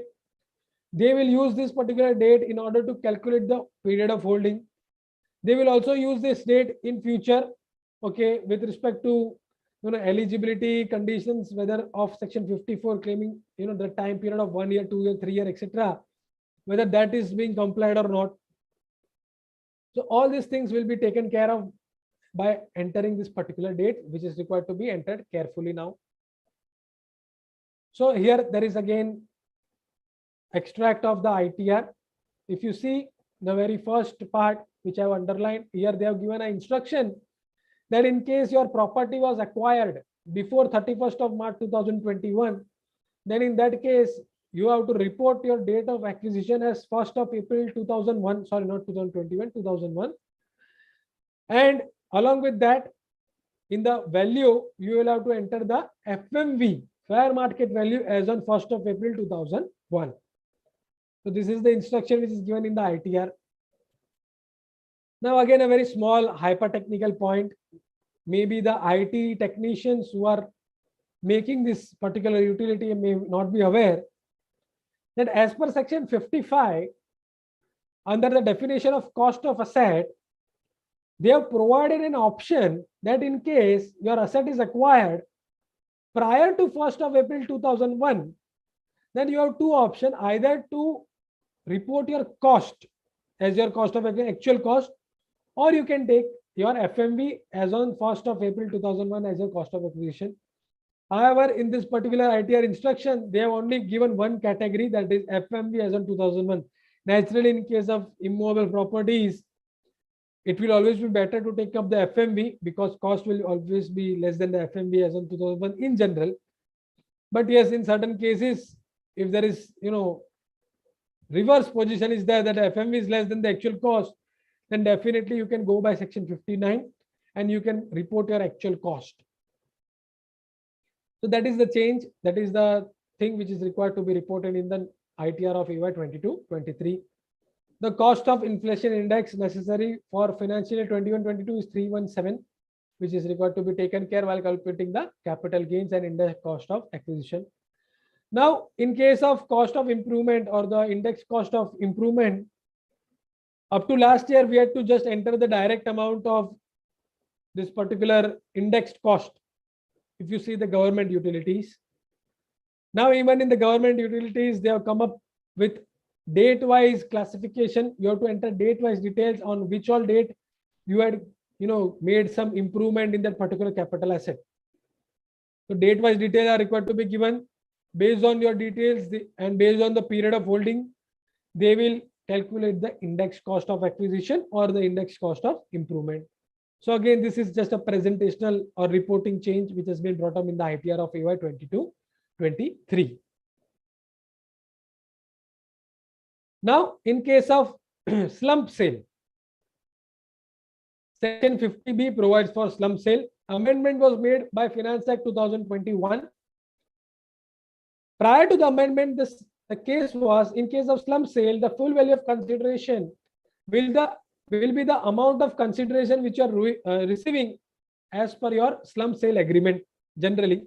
they will use this particular date in order to calculate the period of holding. They will also use this date in future, okay, with respect to eligibility conditions, whether of section 54 claiming the time period of 1 year, 2 year, 3 year, etc., whether that is being complied or not. So all these things will be taken care of by entering this particular date, which is required to be entered carefully now. So here there is again extract of the ITR. If you see the very first part which I have underlined here, they have given an instruction that in case your property was acquired before 31st of March 2021, then in that case you have to report your date of acquisition as 1st of April 2001, sorry, not 2021, 2001. And along with that, in the value, you will have to enter the FMV, fair market value, as on 1st of April 2001. So this is the instruction which is given in the ITR. Now again, a very small hyper-technical point. Maybe the IT technicians who are making this particular utility may not be aware that as per section 55, under the definition of cost of asset, they have provided an option that in case your asset is acquired prior to 1st of April 2001, then you have two options: either to report your cost as your cost of actual cost, or you can take your FMV as on 1st of April 2001 as your cost of acquisition. However, in this particular ITR instruction, they have only given one category, that is FMV as on 2001. Naturally, in case of immovable properties, it will always be better to take up the FMV because cost will always be less than the FMV as on 2001 in general. But yes, in certain cases, if there is, reverse position is there, that FMV is less than the actual cost, then definitely you can go by section 59 and you can report your actual cost. So that is the change. That is the thing which is required to be reported in the ITR of EY 22-23. The cost of inflation index necessary for financial year 21-22 is 317, which is required to be taken care while calculating the capital gains and index cost of acquisition. Now, in case of cost of improvement or the index cost of improvement, up to last year, we had to just enter the direct amount of this particular indexed cost. If you see the government utilities, now even in the government utilities, they have come up with date-wise classification. You have to enter date-wise details on which all date you had, made some improvement in that particular capital asset. So date-wise details are required to be given. Based on your details and based on the period of holding, they will calculate the index cost of acquisition or the index cost of improvement. So again, this is just a presentational or reporting change which has been brought up in the ITR of EY 22-23. Now, in case of slump sale, section 50B provides for slump sale. Amendment was made by Finance Act 2021. Prior to the amendment, the case was, in case of slump sale, the full value of consideration will be the amount of consideration which you are receiving as per your slump sale agreement generally.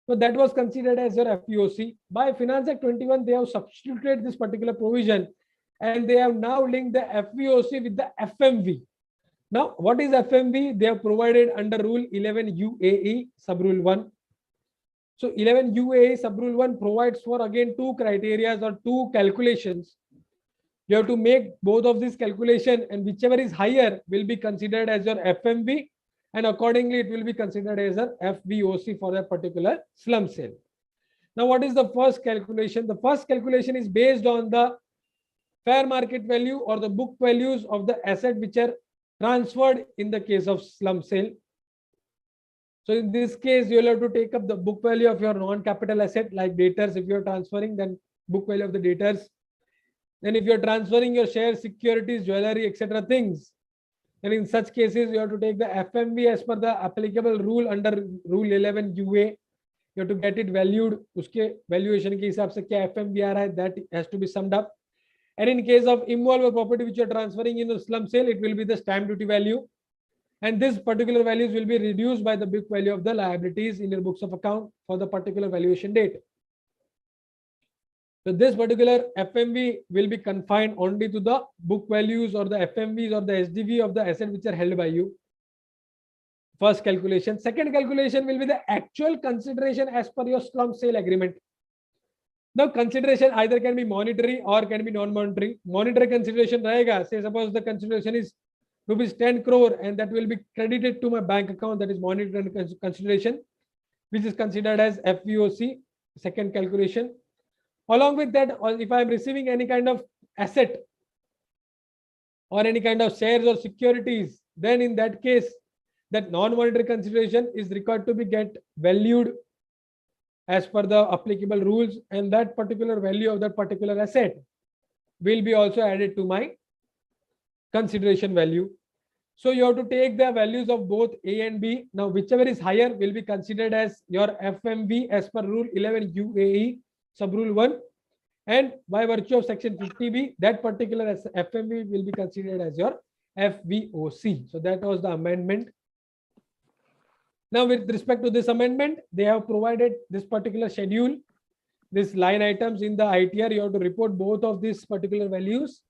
So that was considered as your FVOC. By Finance Act 21, they have substituted this particular provision and they have now linked the FVOC with the FMV. Now, what is FMV? They have provided under Rule 11 UAE Subrule 1. So 11 UAE Subrule 1 provides for again two criteria or two calculations. You have to make both of these calculations, and whichever is higher will be considered as your FMV, and accordingly it will be considered as a FVOC for that particular slump sale. Now, what is the first calculation? The first calculation is based on the fair market value or the book values of the asset which are transferred in the case of slump sale. So in this case, you will have to take up the book value of your non-capital asset like debtors. If you are transferring, then book value of the debtors. Then if you are transferring your shares, securities, jewelry, etc. things, then in such cases, you have to take the FMV as per the applicable rule under Rule 11 UA. You have to get it valued. Uske valuation ke hisab se kya FMV aa raha hai, that has to be summed up. And in case of immovable property which you are transferring in a slump sale, it will be the stamp duty value. And this particular values will be reduced by the book value of the liabilities in your books of account for the particular valuation date. So this particular FMV will be confined only to the book values or the FMVs or the SDV of the asset which are held by you. First calculation. Second calculation will be the actual consideration as per your slump sale agreement. Now consideration either can be monetary or can be non-monetary. Monetary consideration rahega. Say suppose the consideration is rupees 10 crore and that will be credited to my bank account, that is monetary consideration, which is considered as FVOC, second calculation. Along with that, if I am receiving any kind of asset or any kind of shares or securities, then in that case, that non-monetary consideration is required to be get valued as per the applicable rules, and that particular value of that particular asset will be also added to my consideration value. So you have to take the values of both A and B. Now, whichever is higher will be considered as your FMV as per Rule 11 UAE, sub Rule 1. And by virtue of Section 50B, that particular FMV will be considered as your FVOC. So that was the amendment. Now, with respect to this amendment, they have provided this particular schedule, this line items in the ITR. You have to report both of these particular values,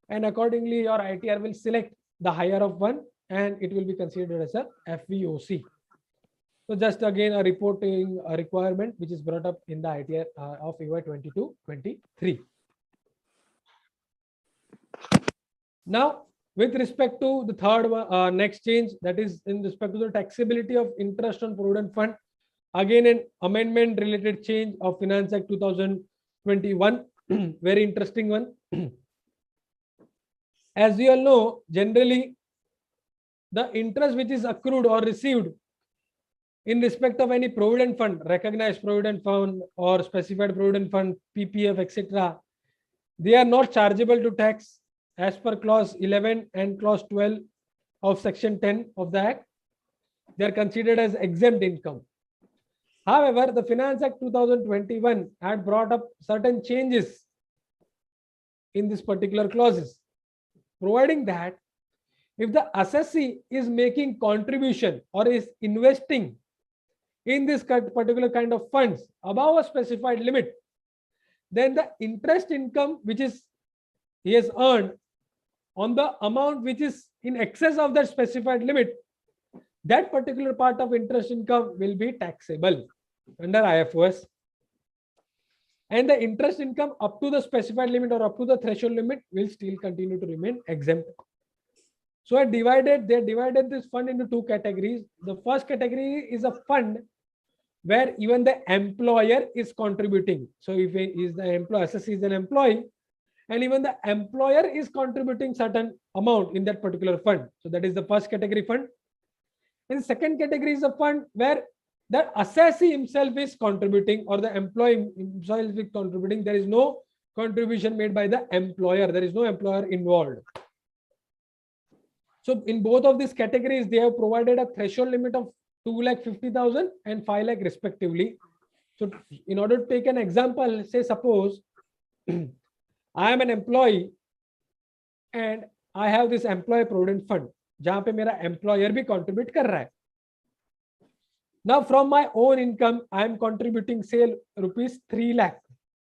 and accordingly, your ITR will select the higher of one, and it will be considered as a FVOC. So just again a reporting requirement which is brought up in the ITR of EY 22-23. Now, with respect to the third one, next change, that is in respect to the taxability of interest on provident fund. Again, an amendment related change of Finance Act 2021. Very interesting one. As we all know, generally, the interest which is accrued or received in respect of any provident fund, recognized provident fund or specified provident fund, PPF, etc., they are not chargeable to tax as per clause 11 and clause 12 of section 10 of the Act. They are considered as exempt income. However, the Finance Act 2021 had brought up certain changes in this particular clauses, providing that if the assessee is making contribution or is investing in this particular kind of funds above a specified limit, then the interest income which is he has earned on the amount which is in excess of that specified limit, that particular part of interest income will be taxable under IFOS. And the interest income up to the specified limit or up to the threshold limit will still continue to remain exempt. So they divided this fund into two categories. The first category is a fund where even the employer is contributing. So if he is the employer, assessee is an employee, and even the employer is contributing certain amount in that particular fund. So that is the first category fund. And the second category is a fund where the assessee himself is contributing or the employee himself is contributing. There is no contribution made by the employer. There is no employer involved. So in both of these categories, they have provided a threshold limit of 2,50,000 and 5 lakh respectively. So in order to take an example, say suppose I am an employee and I have this employee provident fund, जहाँ पे मेरा employer भी contribute कर रहा है. Now from my own income, I am contributing say rupees 3 lakh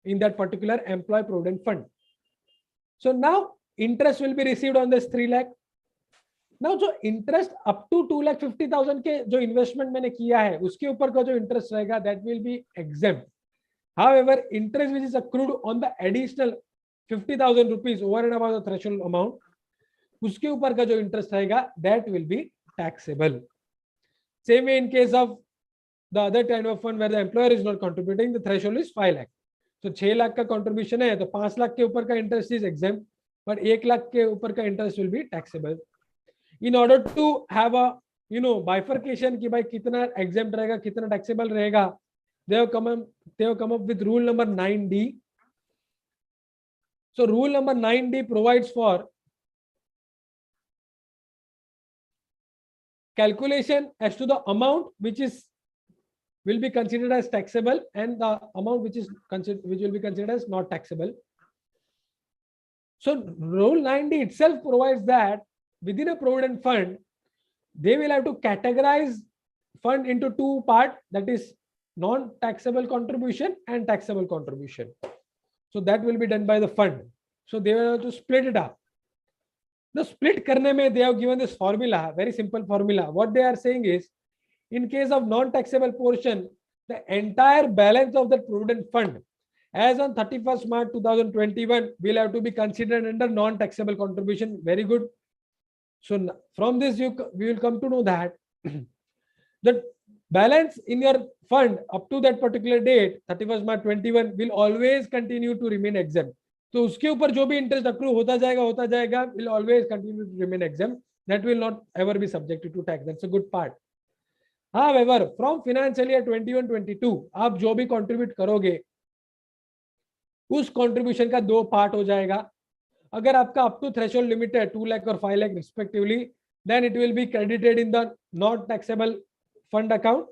in that particular employee provident fund. So now interest will be received on this 3 lakh. Now जो interest up to 2,50,000 के जो investment मैंने किया है उसके ऊपर का जो interest रहेगा that will be exempt. However, interest which is accrued on the additional 50,000 rupees over and above the threshold amount, उसके ऊपर का जो interest रहेगा that will be taxable. Same way in case of the other kind of fund where the employer is not contributing, the threshold is 5 lakh. So 6 lakh का contribution है तो 5 लाख के ऊपर का interest is exempt, but 1 lakh के ऊपर का interest will be taxable. In order to have a bifurcation कि भाई कितना exempt रहेगा कितना taxable रहेगा, they have come up with rule number 9D. So rule number 9D provides for calculation as to the amount which will be considered as taxable and the amount which will be considered as not taxable. So rule 9D itself provides that within a provident fund, they will have to categorize fund into two parts, that is non-taxable contribution and taxable contribution. So that will be done by the fund. So they will have to split it up. The split karne mein, they have given this formula, very simple formula. What they are saying is, in case of non-taxable portion, the entire balance of the provident fund as on 31st March 2021 will have to be considered under non-taxable contribution. Very good. So from this, we will come to know that the balance in your fund up to that particular date, 31st March 21, will always continue to remain exempt. तो उसके ऊपर जो भी interest accrue होता जाएगा will always continue to remain exempt. That will not ever be subjected to tax. That's a good part. However, from financial year 21-22, आप जो भी contribute करोगे, उस contribution का दो part हो जाएगा. अगर आपका up to threshold limit है 2 lakh और 5 lakh respectively, then it will be credited in the not taxable fund account.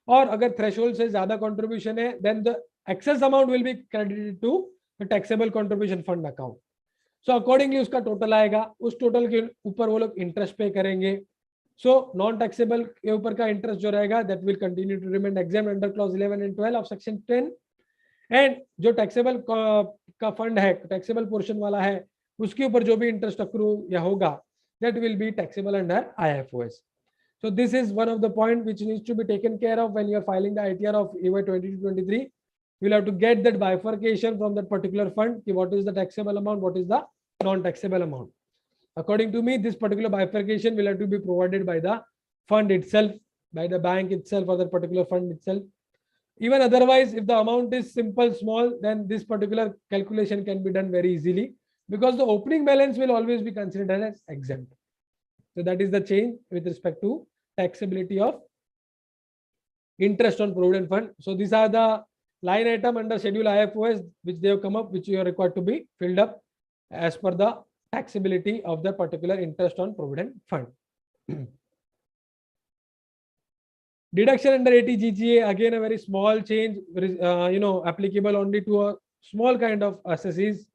और अगर threshold से ज़्यादा contribution है, then the excess amount will be credited to the taxable contribution fund account. So accordingly उसका total आएगा, उस total के ऊपर वो लोग interest pay करेंगे. So non-taxable के ऊपर का interest जो रहेगा, that will continue to remain exempt under clause 11 and 12 of section 10. And जो taxable का fund है, taxable portion वाला है, उसके ऊपर जो भी interest accrue या होगा, that will be taxable under IFOS. So this is one of the point which needs to be taken care of when you are filing the ITR of AY 22-23. You will have to get that bifurcation from that particular fund. What is the taxable amount? What is the non-taxable amount? According to me, this particular bifurcation will have to be provided by the fund itself, by the bank itself, or that particular fund itself. Even otherwise, if the amount is simple, small, then this particular calculation can be done very easily because the opening balance will always be considered as exempt. So that is the change with respect to taxability of interest on provident fund. So these are the line item under schedule IFOS which they have come up, which you are required to be filled up as per the taxability of the particular interest on provident fund. Deduction under ATGGA, again a very small change, applicable only to a small kind of assessees.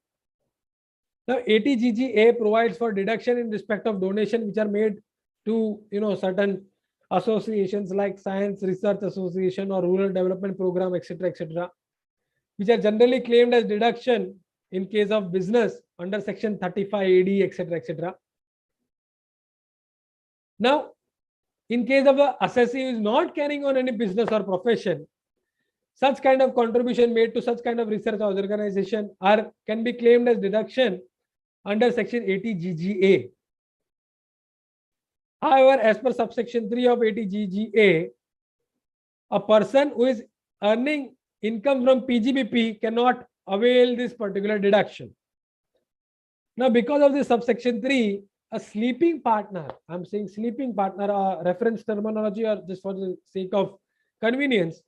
Now ATGGA provides for deduction in respect of donation which are made to certain associations like Science Research Association or Rural Development Program, etc., which are generally claimed as deduction in case of business under section 35 AD, etc. Now, in case of the assessee who is not carrying on any business or profession, such kind of contribution made to such kind of research organization can be claimed as deduction under section 80 GGA. However, as per subsection 3 of 80 GGA, a person who is earning income from PGBP cannot avail this particular deduction. Now, because of this subsection 3, a sleeping partner, I'm saying sleeping partner, reference terminology or just for the sake of convenience,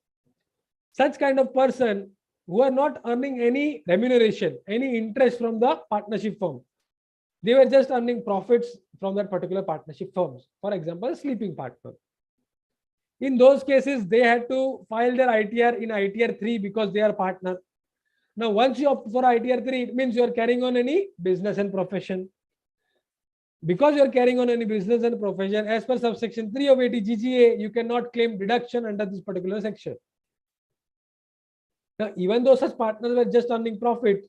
such kind of person who are not earning any remuneration, any interest from the partnership firm. They were just earning profits from that particular partnership firms. For example, a sleeping partner. In those cases, they had to file their ITR in ITR 3 because they are partner. Now, once you opt for ITR 3, it means you are carrying on any business and profession. Because you are carrying on any business and profession, as per subsection 3 of 80 GGA, you cannot claim deduction under this particular section. Now, even though such partners were just earning profit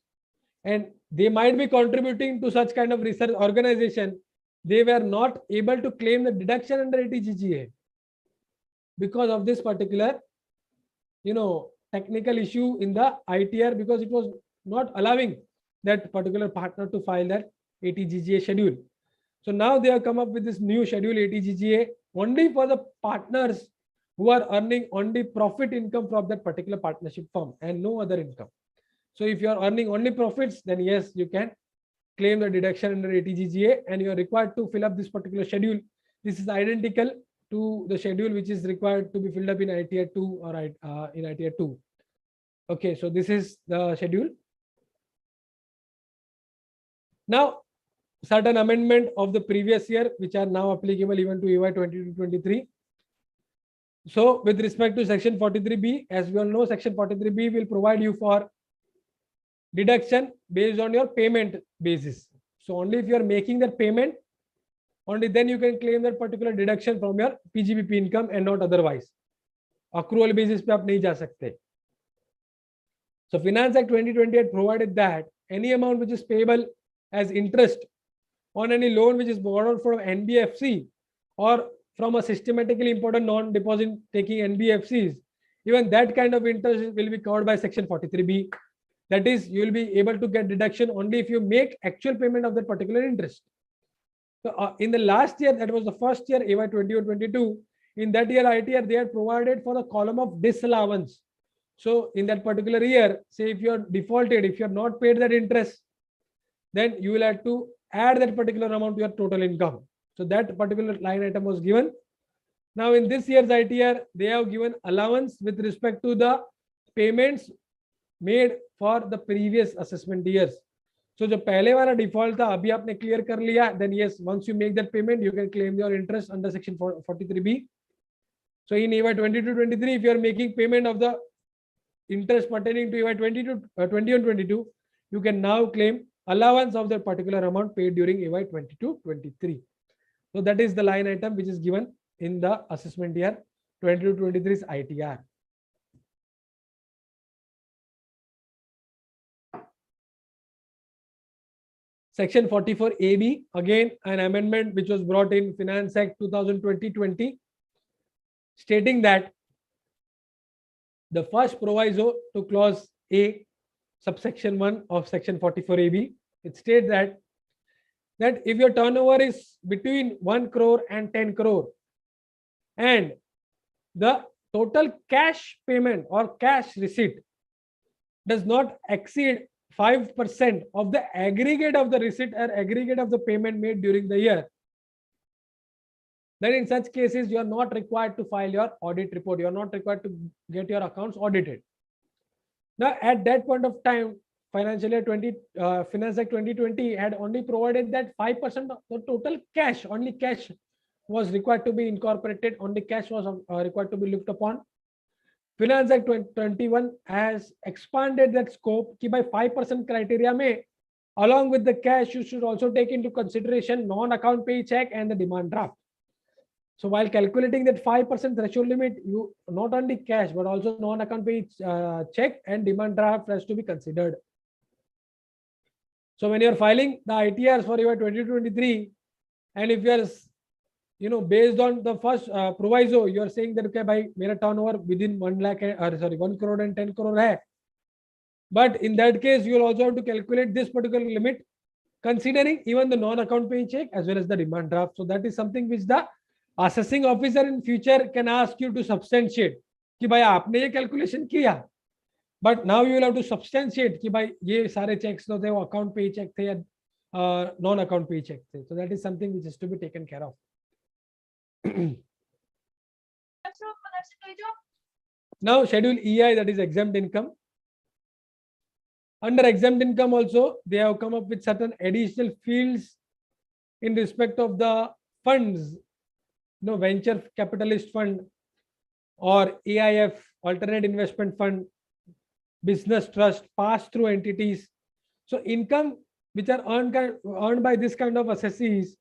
and they might be contributing to such kind of research organization, they were not able to claim the deduction under 80 GGA because of this particular, technical issue in the ITR, because it was not allowing that particular partner to file that 80 GGA schedule. So now they have come up with this new schedule 80 GGA only for the partners who are earning only profit income from that particular partnership firm and no other income. So if you are earning only profits, then yes, you can claim the deduction under ATGGA, and you are required to fill up this particular schedule. This is identical to the schedule which is required to be filled up in ITR 2 or in ITR 2. Okay, so this is the schedule. Now, certain amendment of the previous year which are now applicable even to EY 22-23. So with respect to section 43B, as we all know, section 43B will provide you for deduction based on your payment basis. So only if you are making that payment, only then you can claim that particular deduction from your PGBP income and not otherwise. Accrual basis पे आप नहीं जा सकते. So Finance Act 2020 had provided that any amount which is payable as interest on any loan which is borrowed from NBFC or from a systematically important non-deposit taking NBFCs, even that kind of interest will be covered by section 43B. That is, you will be able to get deduction only if you make actual payment of that particular interest. So in the last year, that was the first year, AY 21-22, in that year ITR, they had provided for the column of disallowance. So in that particular year, say if you are defaulted, if you have not paid that interest, then you will have to add that particular amount to your total income. So that particular line item was given. Now in this year's ITR, they have given allowance with respect to the payments made for the previous assessment years. So जो पहले वाला default था अभी आपने clear कर लिया, then yes, once you make that payment, you can claim your interest under section 43B. So in EY 22-23, if you are making payment of the interest pertaining to EY 21-22, you can now claim allowance of that particular amount paid during EY 22-23. So that is the line item which is given in the assessment year 22-23's ITR. Section 44AB, again an amendment which was brought in Finance Act 2020-20, stating that the first proviso to clause A, subsection 1 of section 44AB, it states that if your turnover is between 1 crore and 10 crore and the total cash payment or cash receipt does not exceed 5% of the aggregate of the receipt or aggregate of the payment made during the year, then in such cases you are not required to file your audit report. You are not required to get your accounts audited. Now at that point of time, Finance Act 2020 had only provided that 5% of the total cash, only cash was required to be incorporated, only cash was required to be looked upon. Finance Act 2021 has expanded that scope कि by 5% criteria में, along with the cash, you should also take into consideration non-account pay check and the demand draft. So while calculating that 5% threshold limit, you not only cash but also non-account pay check and demand draft has to be considered. So when you are filing the ITRs for your 2023, and if you are based on the first proviso, you are saying that okay, by mera turnover within 1 crore and 10 crore hai. But in that case, you will also have to calculate this particular limit, considering even the non-account pay check as well as the demand draft. So that is something which the assessing officer in future can ask you to substantiate कि भाई आपने ये calculation किया, but now you will have to substantiate कि भाई ये सारे checks तो थे वो account pay check थे या non-account pay check थे. So that is something which is to be taken care of. Now schedule EI, that is exempt income. Under exempt income also, they have come up with certain additional fields in respect of the funds, venture capitalist fund or AIF, alternate investment fund, business trust, pass-through entities. So income which are earned by this kind of assessees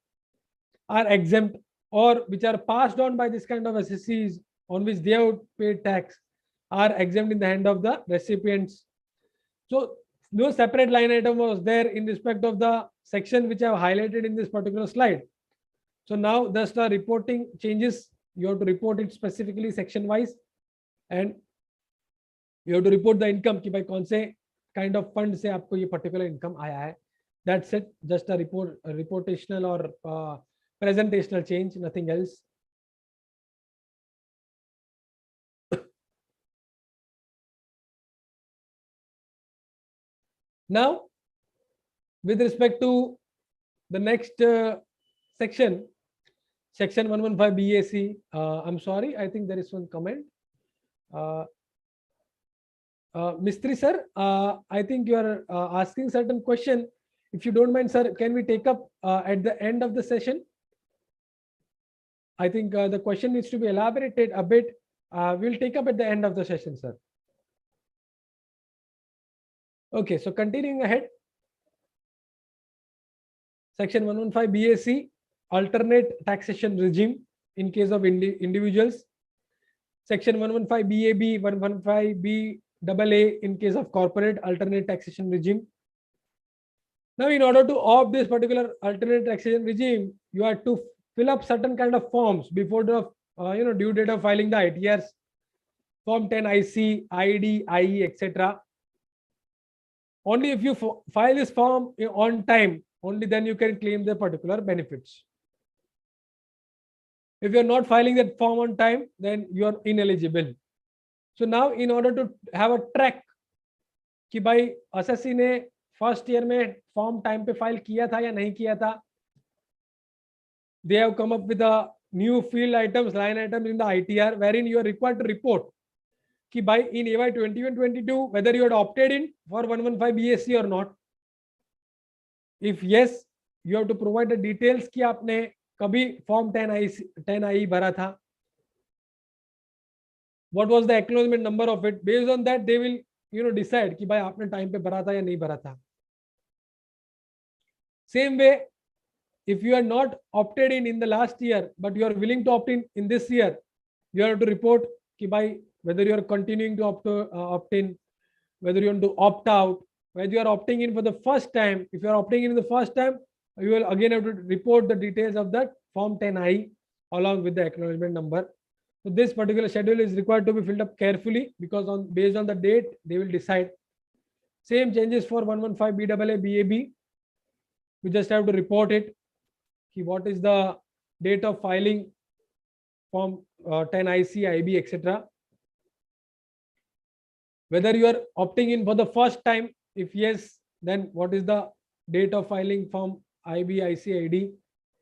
are exempt, or which are passed on by this kind of assessees on which they have paid tax are exempt in the hand of the recipients. So no separate line item was there in respect of the section which I have highlighted in this particular slide. So now thus the reporting changes. You have to report it specifically section wise, and you have to report the income कि भाई कौन से kind of fund से आपको ये particular income आया है. That's it. Just a reportational or presentational change, nothing else. Now, with respect to the next section, section 115 BAC, I'm sorry, I think there is one comment. Mistry sir, I think you are asking certain question. If you don't mind, sir, can we take up at the end of the session? I think the question needs to be elaborated a bit. We'll take up at the end of the session, sir. Okay, so continuing ahead. Section 115 BAC, alternate taxation regime in case of individuals. Section 115 BAB, 115 BAA in case of corporate alternate taxation regime. Now, in order to opt this particular alternate taxation regime, you have to fill up certain kind of forms before the due date of filing the ITRs, Form 10 IC, ID, IE, etc. Only if you file this form on time, only then you can claim the particular benefits. If you're not filing that form on time, then you are ineligible. So now, in order to have a track कि भाई assessee ने first year में form time पे file किया था या नहीं किया था, they have come up with a new field items, line items in the ITR, wherein you are required to report कि by in AY 21-22 whether you had opted in for 115 BAC or not. If yes, you have to provide the details कि आपने कभी form 10 IE भरा था, what was the acknowledgement number of it. Based on that they will decide कि भाई आपने time पे भरा था या नहीं भरा था. Same way, if you are not opted in the last year, but you are willing to opt in this year, you have to report कि भाई whether you are continuing to opt in, whether you want to opt out, whether you are opting in for the first time. If you are opting in the first time, you will again have to report the details of that Form 10I along with the acknowledgement number. So this particular schedule is required to be filled up carefully because based on the date they will decide. Same changes for 115 BAA BAB. We just have to report it. What is the date of filing Form 10 IC, IB, etc. Whether you are opting in for the first time, if yes, then what is the date of filing Form IB, IC, ID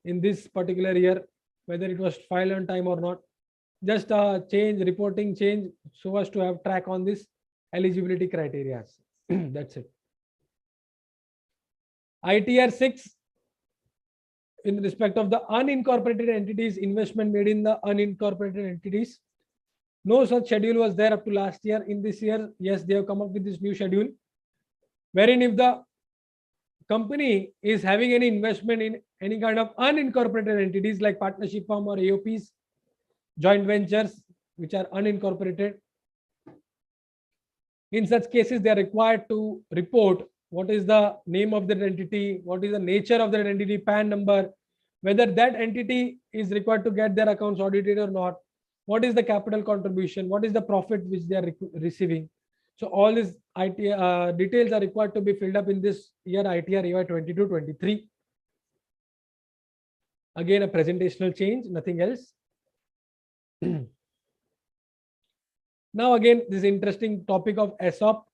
in this particular year, whether it was filed on time or not. Just a change, reporting change, so as to have track on this eligibility criteria. That's it. ITR 6, in respect of the unincorporated entities, investment made in the unincorporated entities. No such schedule was there up to last year. In this year, yes, they have come up with this new schedule, wherein if the company is having any investment in any kind of unincorporated entities like partnership firm or AOPs, joint ventures which are unincorporated, in such cases they are required to report what is the name of that entity, what is the nature of that entity, PAN number, whether that entity is required to get their accounts audited or not, what is the capital contribution, what is the profit which they are receiving. So all these details are required to be filled up in this year ITR AY 22-23. Again, a presentational change, nothing else. Now again, this interesting topic of ESOP.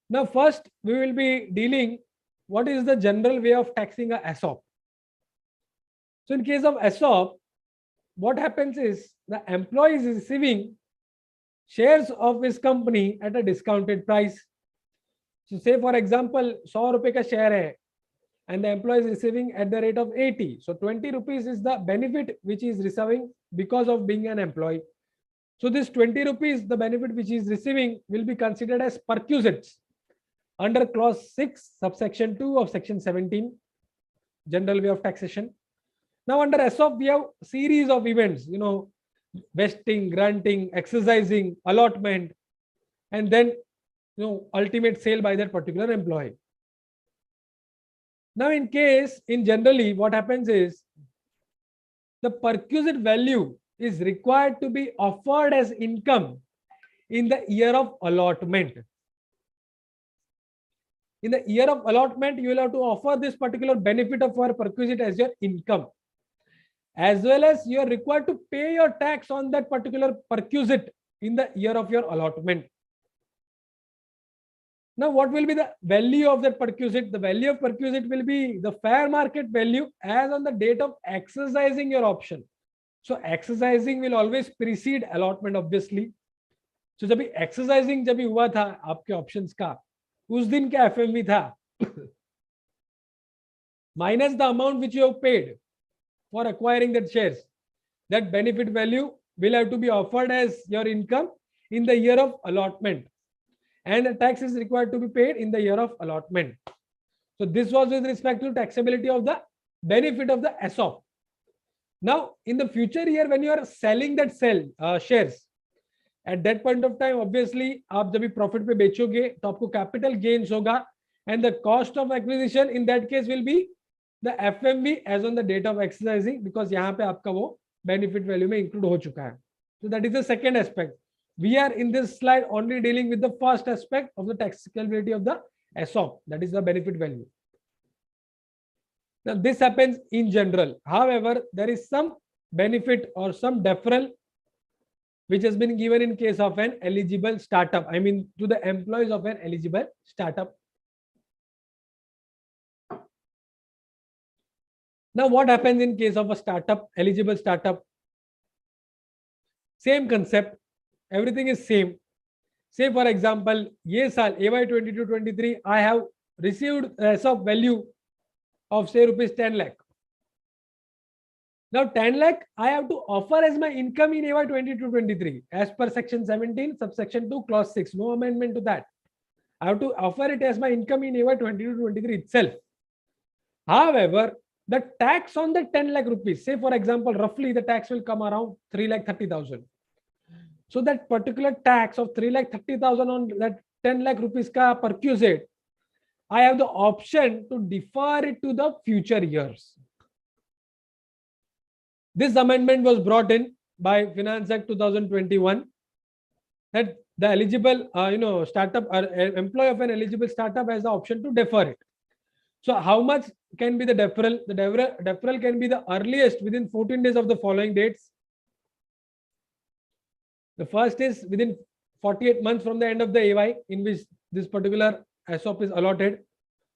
Now first, we will be dealing what is the general way of taxing a ESOP. So in case of ESOP, what happens is the employee is receiving shares of his company at a discounted price. So say for example, 100 रुपए का share है, and the employee is receiving at the rate of 80. So 20 rupees is the benefit which he is receiving because of being an employee. So this 20 rupees, the benefit which he is receiving, will be considered as perquisites under clause 6, subsection 2 of section 17, general way of taxation. Now under ESOP, we have series of events, vesting, granting, exercising, allotment, and then ultimate sale by that particular employee. Now in generally what happens is the perquisite value is required to be offered as income in the year of allotment. In the year of allotment, you will have to offer this particular benefit of our perquisite as your income, as well as you are required to pay your tax on that particular perquisite in the year of your allotment. Now, what will be the value of that perquisite? The value of perquisite will be the fair market value as on the date of exercising your option. So exercising will always precede allotment, obviously. So जब exercising जब हुआ था आपके options का, उस दिन क्या FMV था? Minus the amount which you have paid for acquiring that shares. That benefit value will have to be offered as your income in the year of allotment. And the tax is required to be paid in the year of allotment. So this was with respect to taxability of the benefit of the ESOP. Now, in the future year, when you are selling that shares, at that point of time, obviously, आप जब भी profit पे बेचोगे, तो आपको capital gains होगा, and the cost of acquisition in that case will be the FMV as on the date of exercising, because यहाँ पे आपका वो benefit value में include हो चुका है. So that is the second aspect. We are in this slide only dealing with the first aspect of the taxability of the ESOP, that is the benefit value. Now this happens in general. However, there is some benefit or some deferral which has been given in case of an eligible startup. I mean, to the employees of an eligible startup. Now, what happens in case of a startup, eligible startup? Same concept. Everything is same. Say for example, ये साल AY 22-23, I have received ESOP value of say rupees 10 lakh. Now 10 lakh I have to offer as my income in AY 22-23 as per section 17 subsection 2 clause 6. No amendment to that. I have to offer it as my income in AY 22-23 itself. However, the tax on the 10 lakh rupees, say for example, roughly the tax will come around 3,30,000. So that particular tax of 3,30,000 on that 10 lakh rupees ka perquisite, I have the option to defer it to the future years. This amendment was brought in by Finance Act 2021 that the eligible, startup or employee of an eligible startup has the option to defer it. So how much can be the deferral? The deferral can be the earliest within 14 days of the following dates. The first is within 48 months from the end of the AY in which this particular ESOP is allotted.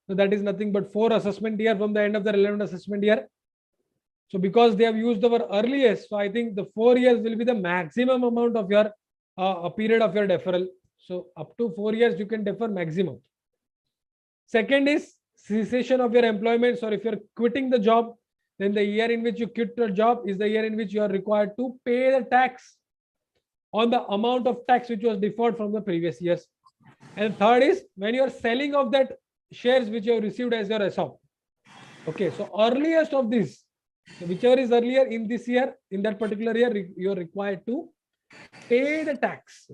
So that is nothing but 4 assessment year from the end of the relevant assessment year. So because they have used our earliest, so I think the 4 years will be the maximum amount of your period of your deferral. So up to 4 years you can defer maximum. Second is cessation of your employment. So if you're quitting the job, then the year in which you quit your job is the year in which you are required to pay the tax on the amount of tax which was deferred from the previous years. And third is when you are selling of that shares which you have received as your ESOP. Okay, so earliest of this, so whichever is earlier in this year, in that particular year, you are required to pay the tax.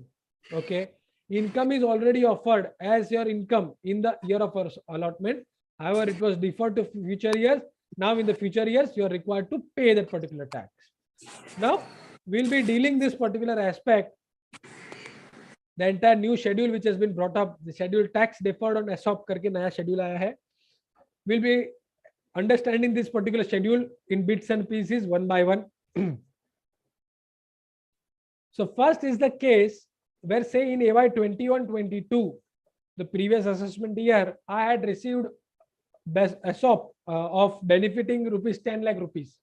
Okay, income is already offered as your income in the year of allotment. However, it was deferred to future years. Now in the future years, you are required to pay that particular tax. Now, we'll be dealing this particular aspect. The entire new schedule which has been brought up, the schedule tax deferred on ESOP करके नया schedule आया है. We'll be understanding this particular schedule in bits and pieces one by one. So first is the case where say in AY 21-22, the previous assessment year, I had received ESOP of benefiting rupees 10 lakh rupees.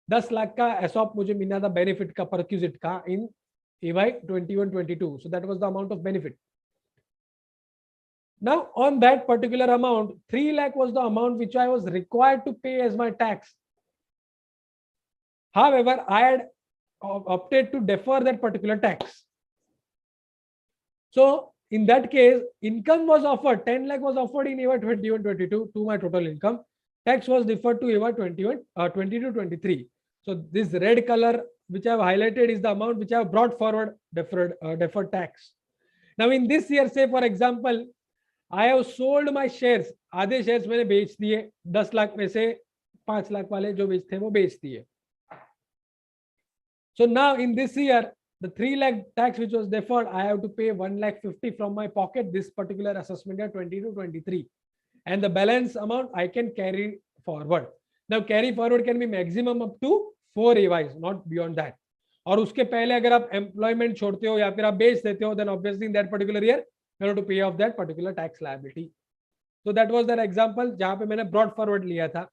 10 lakh का ESOP मुझे मिला था benefit का perquisite का in AY 21-22. So that was the amount of benefit. Now on that particular amount, 3 lakh was the amount which I was required to pay as my tax. However, I had opted to defer that particular tax. So in that case, income was offered, 10 lakh was offered in AY 21-22 to my total income. Tax was deferred to AY 22-23. So this red color which I have highlighted is the amount which I have brought forward deferred tax. Now in this year, say for example, I have sold my shares. आधे shares मैंने बेच दिए, 10 लाख में से 5 लाख वाले जो बेचते हैं वो बेच दिए. So now in this year, the 3 lakh tax which was deferred, I have to pay 1,50,000 from my pocket this particular assessment year 22-23, and the balance amount I can carry forward. Now carry forward can be maximum up to 4 AYs, not beyond that. और उसके पहले अगर आप employment छोड़ते हो या फिर आप बेच देते हो, then obviously in that particular year in order to pay off that particular tax liability. So that was that example जहाँ पे मैंने brought forward लिया था.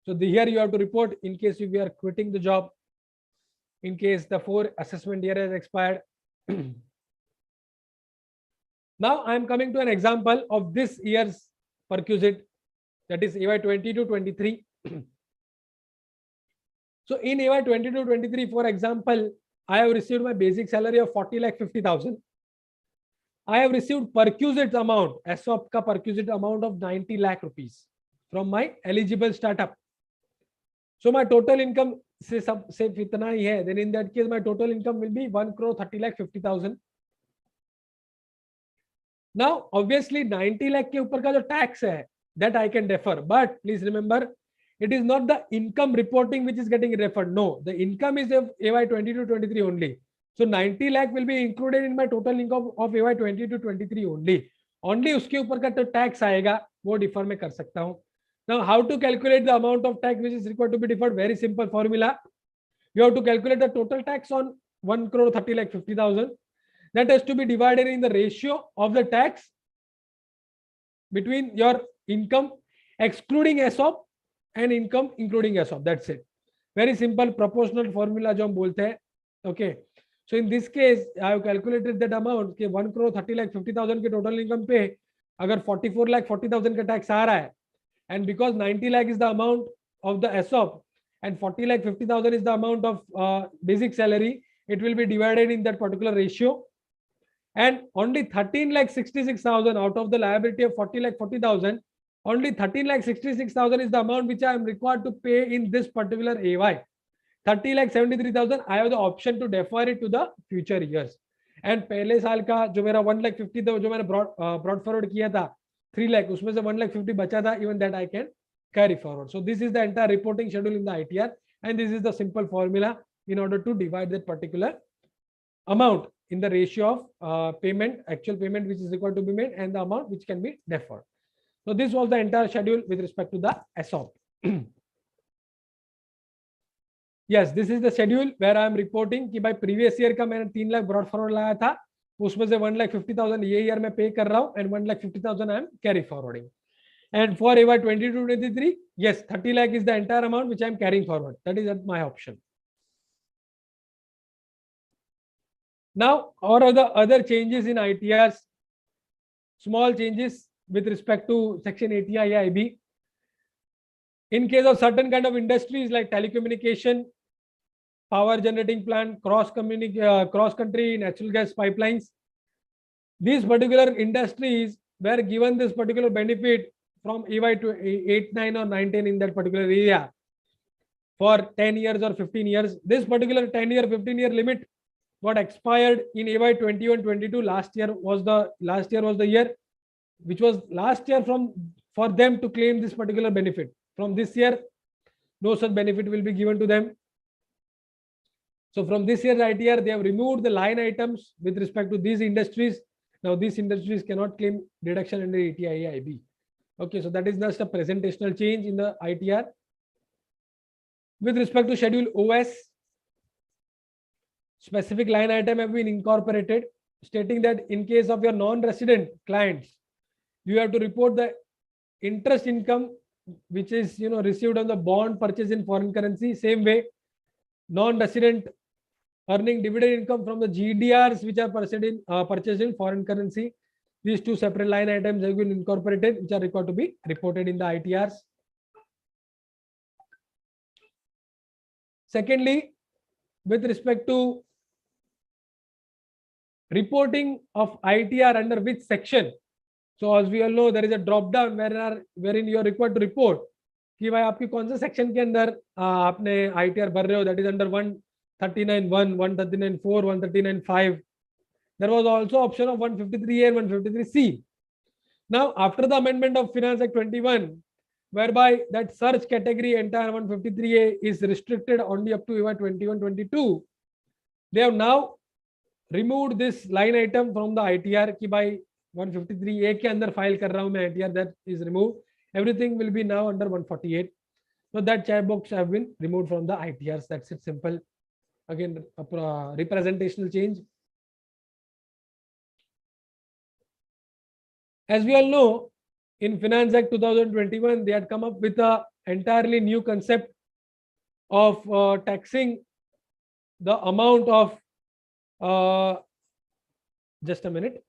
So here you have to report in case if you are quitting the job, in case the 4 assessment year has expired. Now I am coming to an example of this year's perquisite, that is AY 22-23. So in AY 22-23, for example, I have received my basic salary of 40,50,000. I have received perquisite amount, ESOP ka perquisite amount of 90 lakh rupees from my eligible startup. So my total income से इतना ही है, then in that case my total income will be 1,30,50,000. Now obviously 90 lakh के ऊपर का जो tax है, that I can defer, but please remember it is not the income reporting which is getting referred. No, the income is of AY 22-23 only. So 90 lakh will be included in my total income of AY 22-23 only. Only उसके ऊपर का जो tax आएगा वो defer में कर सकता हूँ. Now how to calculate the amount of tax which is required to be deferred? Very simple formula. You have to calculate the total tax on 1,30,50,000. That has to be divided in the ratio of the tax between your income excluding ESOP and income including ESOP. That's it. Very simple proportional formula जो हम बोलते हैं. Okay. So in this case, I have calculated that amount कि 1,30,50,000 के total income पे अगर 44,40,000 का tax आ रहा है, and because 90 lakh is the amount of the ESOP and 40,50,000 is the amount of basic salary, it will be divided in that particular ratio. And only 13,66,000 out of the liability of 40,40,000, only 13,66,000 is the amount which I am required to pay in this particular AY. 30,73,000 I have the option to defer it to the future years. And पहले साल का जो मेरा 1,50,000 जो मैंने brought forward किया था 3 lakh, उसमें से 1,50,000 बचा था, even that I can carry forward. So this is the entire reporting schedule in the ITR, and this is the simple formula in order to divide that particular amount in the ratio of payment, actual payment which is required to be made, and the amount which can be deferred. So this was the entire schedule with respect to the ESOP. Yes, this is the schedule where I am reporting कि भाई previous year का मैंने 3 lakh brought forward लाया था, उसमें से 1,50,000 ये year में pay कर रहा हूँ, and 1,50,000 I am carry forwarding. And for AY 22-23, yes, 30 lakh is the entire amount which I am carrying forward. That is my option. Now, all of the other changes in ITRs, small changes with respect to section 80 IB. In case of certain kind of industries like telecommunication, power generating plant, cross-country natural gas pipelines, these particular industries were given this particular benefit from AY to 8, 9 or 9, 10 in that particular area for 10 years or 15 years. This particular 10-year, 15-year limit got expired in AY 21-22. Last year was the year which was last year for them to claim this particular benefit. From this year, no such benefit will be given to them. So from this year's ITR, they have removed the line items with respect to these industries. Now these industries cannot claim deduction under 80 IB. Okay, so that is just a presentational change in the ITR. With respect to schedule OS, specific line item have been incorporated, stating that in case of your non-resident clients, you have to report the interest income which is received on the bond purchase in foreign currency. Same way, non-resident earning dividend income from the GDRs which are purchased in foreign currency. These two separate line items have been incorporated, which are required to be reported in the ITRs. Secondly, with respect to reporting of ITR under which section. So as we all know, there is a drop down wherein you are required to report कि भाई आपकी कौन सा section के अंदर आपने ITR भर रहे हो. That is under 139.1, 139.4, 139.5. There was also option of 153A and 153C. Now, after the amendment of Finance Act 21, whereby that search category entire 153A is restricted only up to AY 21-22, they have now removed this line item from the ITR कि भाई 153A के अंदर file कर रहा हूँ मैं ITR, that is removed. Everything will be now under 148. So that check box have been removed from the ITRs. That's it, simple. Again, a representational change. As we all know, in Finance Act 2021, they had come up with a entirely new concept of taxing the amount of just a minute.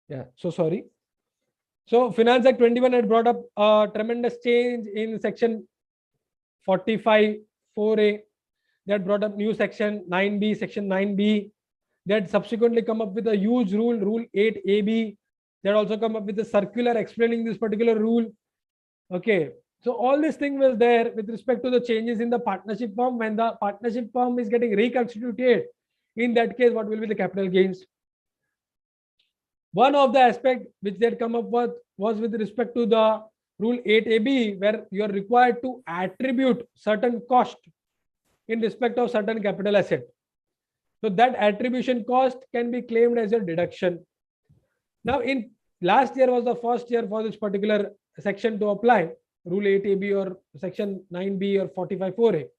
Yeah, so sorry. So Finance Act 21 had brought up a tremendous change in section 45 4A. They had brought up new section 9B, section 9B. They had subsequently come up with a huge rule, rule 8AB. They had also come up with a circular explaining this particular rule. Okay. So all this thing was there with respect to the changes in the partnership firm. When the partnership firm is getting reconstituted, in that case, what will be the capital gains? One of the aspect which they had come up with was with respect to the rule 8AB, where you are required to attribute certain cost in respect of certain capital asset. So that attribution cost can be claimed as a deduction. Now, in last year was the first year for this particular section to apply, rule 8AB or section 9B or 45(4)(a).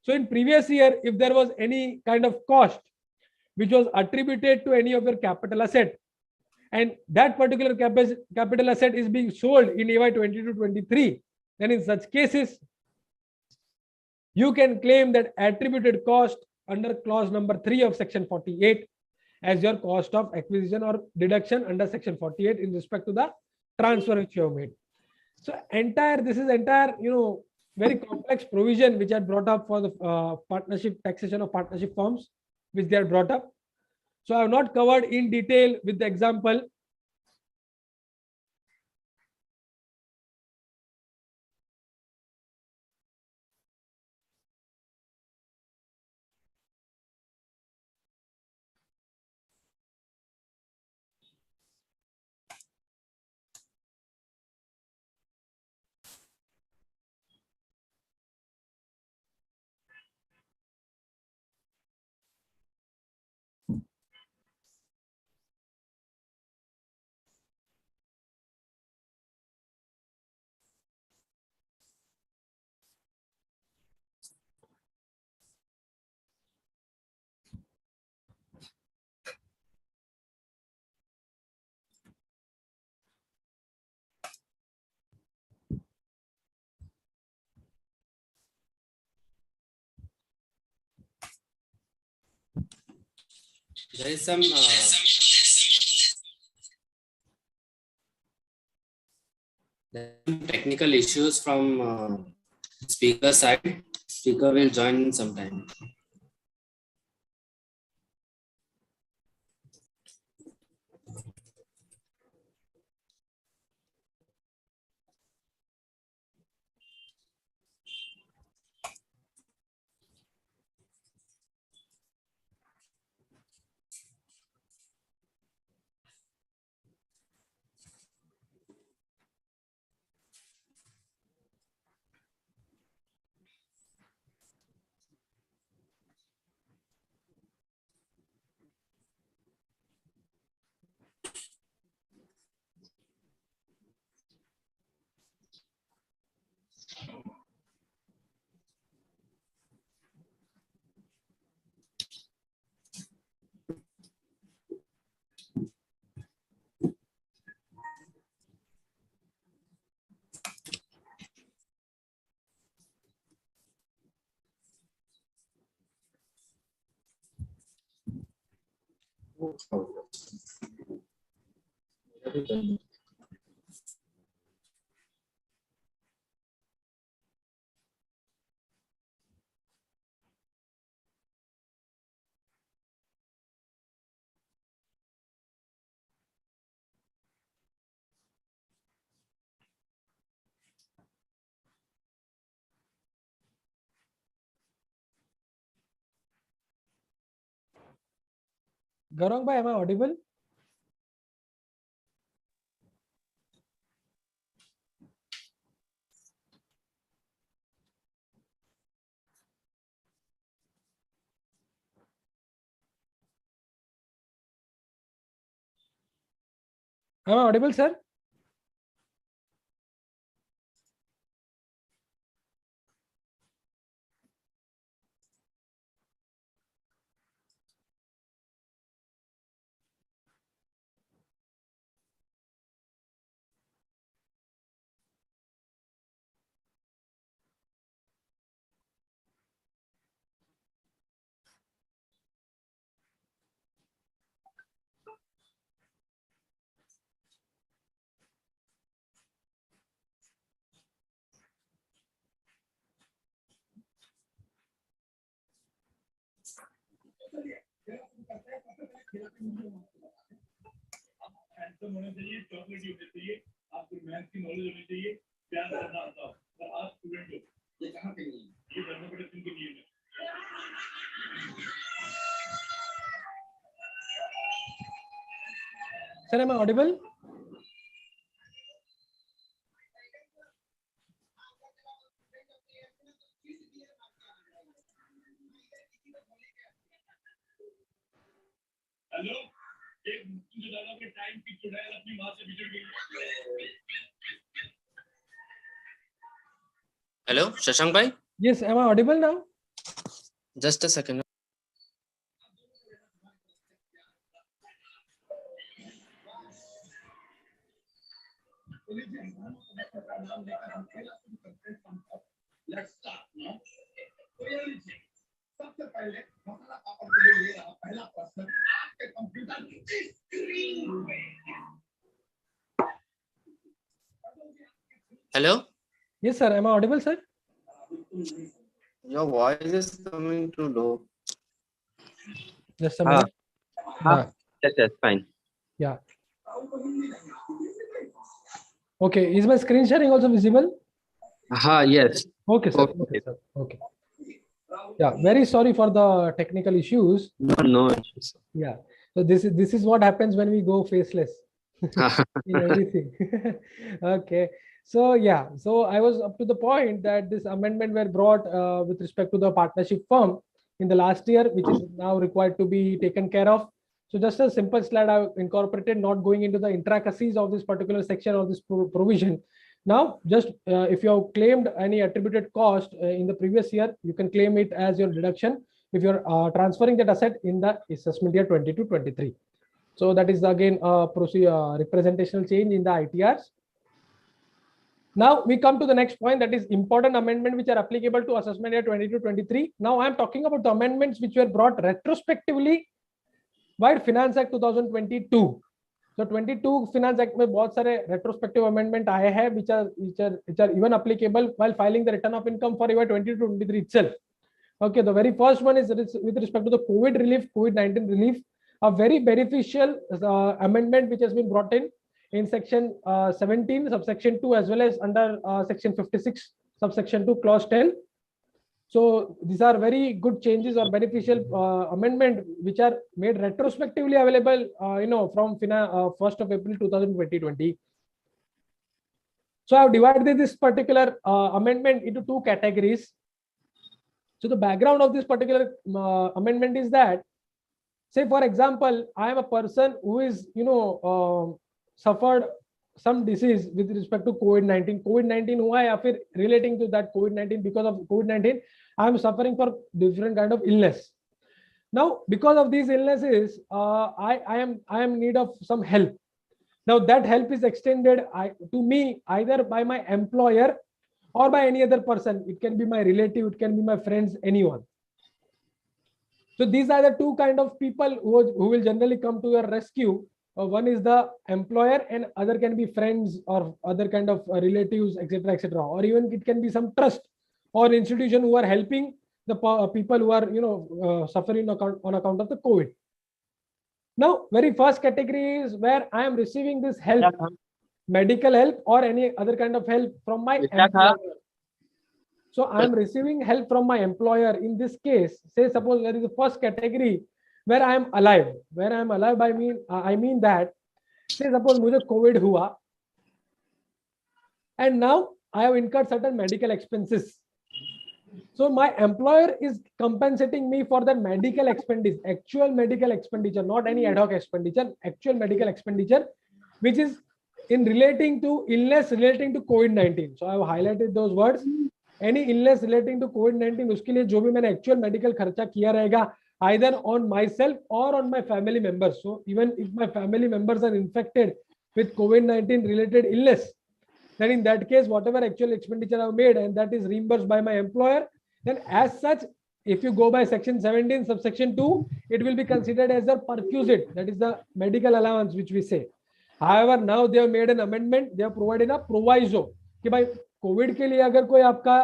So in previous year, if there was any kind of cost which was attributed to any of your capital asset, and that particular capital asset is being sold in AY 22-23, then in such cases, you can claim that attributed cost under clause number 3 of section 48 as your cost of acquisition or deduction under section 48 in respect to the transfer which you have made. So this is entire, very complex provision which are brought up for the partnership taxation of partnership firms, which they are brought up. So I have not covered in detail with the example. There is some technical issues from speaker side. Speaker will join in sometime. Gaurang bhai, am I audible? Am I audible, sir? Sir, am I audible? Hello, Shashank bhai. Yes, am I audible now? Just a second. Hello. Yes, sir. Am I audible, sir? Your voice is coming too low. Just a minute. Yes, fine. Yeah. Okay. Is my screen sharing also visible? Yes. Okay, sir. Okay, sir. Okay. Yeah. Very sorry for the technical issues. No issues. Yeah. So this is what happens when we go faceless in everything. Okay. So yeah. So I was up to the point that this amendment were brought with respect to the partnership firm in the last year, which is now required to be taken care of. So just a simple slide I've incorporated, not going into the intricacies of this particular section or this provision. Now, just if you have claimed any attributed cost in the previous year, you can claim it as your deduction if you're transferring that asset in the assessment year 22-23. So that is again a representational change in the ITRs. Now we come to the next point, that is important amendment which are applicable to assessment year 22-23. Now I am talking about the amendments which were brought retrospectively by Finance Act 2022. So 22 Finance Act में बहुत सारे retrospective amendment आए हैं which are even applicable while filing the return of income for year 22-23 itself. Okay, the very first one is with respect to the COVID relief, COVID-19 relief, a very beneficial amendment which has been brought in section 17 subsection 2 as well as under section 56 subsection 2 clause 10. So these are very good changes or beneficial amendment which are made retrospectively available, from 1st of April 2020. So I have divided this particular amendment into two categories. So the background of this particular amendment is that, say for example, I am a person who is, suffered some disease with respect to COVID-19. COVID-19 हुआ या फिर relating to that COVID-19, because of COVID-19, I am suffering for different kind of illness. Now, because of these illnesses, I am in need of some help. Now that help is extended to me either by my employer or by any other person. It can be my relative, it can be my friends, anyone. So these are the two kind of people who will generally come to your rescue. One is the employer and other can be friends or other kind of relatives, etc., etc. Or even it can be some trust or institution who are helping the people who are suffering on account of the COVID. Now, very first category is where I am receiving this help, medical help or any other kind of help from my employer. So I am receiving help from my employer. In this case, say suppose there is the first category where I am alive. Where I am alive, I mean that, say suppose मुझे COVID हुआ, and now I have incurred certain medical expenses. So my employer is compensating me for that medical expenditure, actual medical expenditure, not any ad hoc expenditure, actual medical expenditure, which is in relating to illness relating to COVID-19. So I have highlighted those words. Any illness relating to COVID-19, उसके लिए जो भी मैंने actual medical खर्चा किया रहेगा, either on myself or on my family members. So even if my family members are infected with COVID-19 related illness, then in that case, whatever actual expenditure I've made and that is reimbursed by my employer, then as such, if you go by section 17 subsection 2, it will be considered as a perquisite, that is the medical allowance which we say. However, now they have made an amendment, they have provided a proviso कि भाई Covid के लिए अगर कोई आपका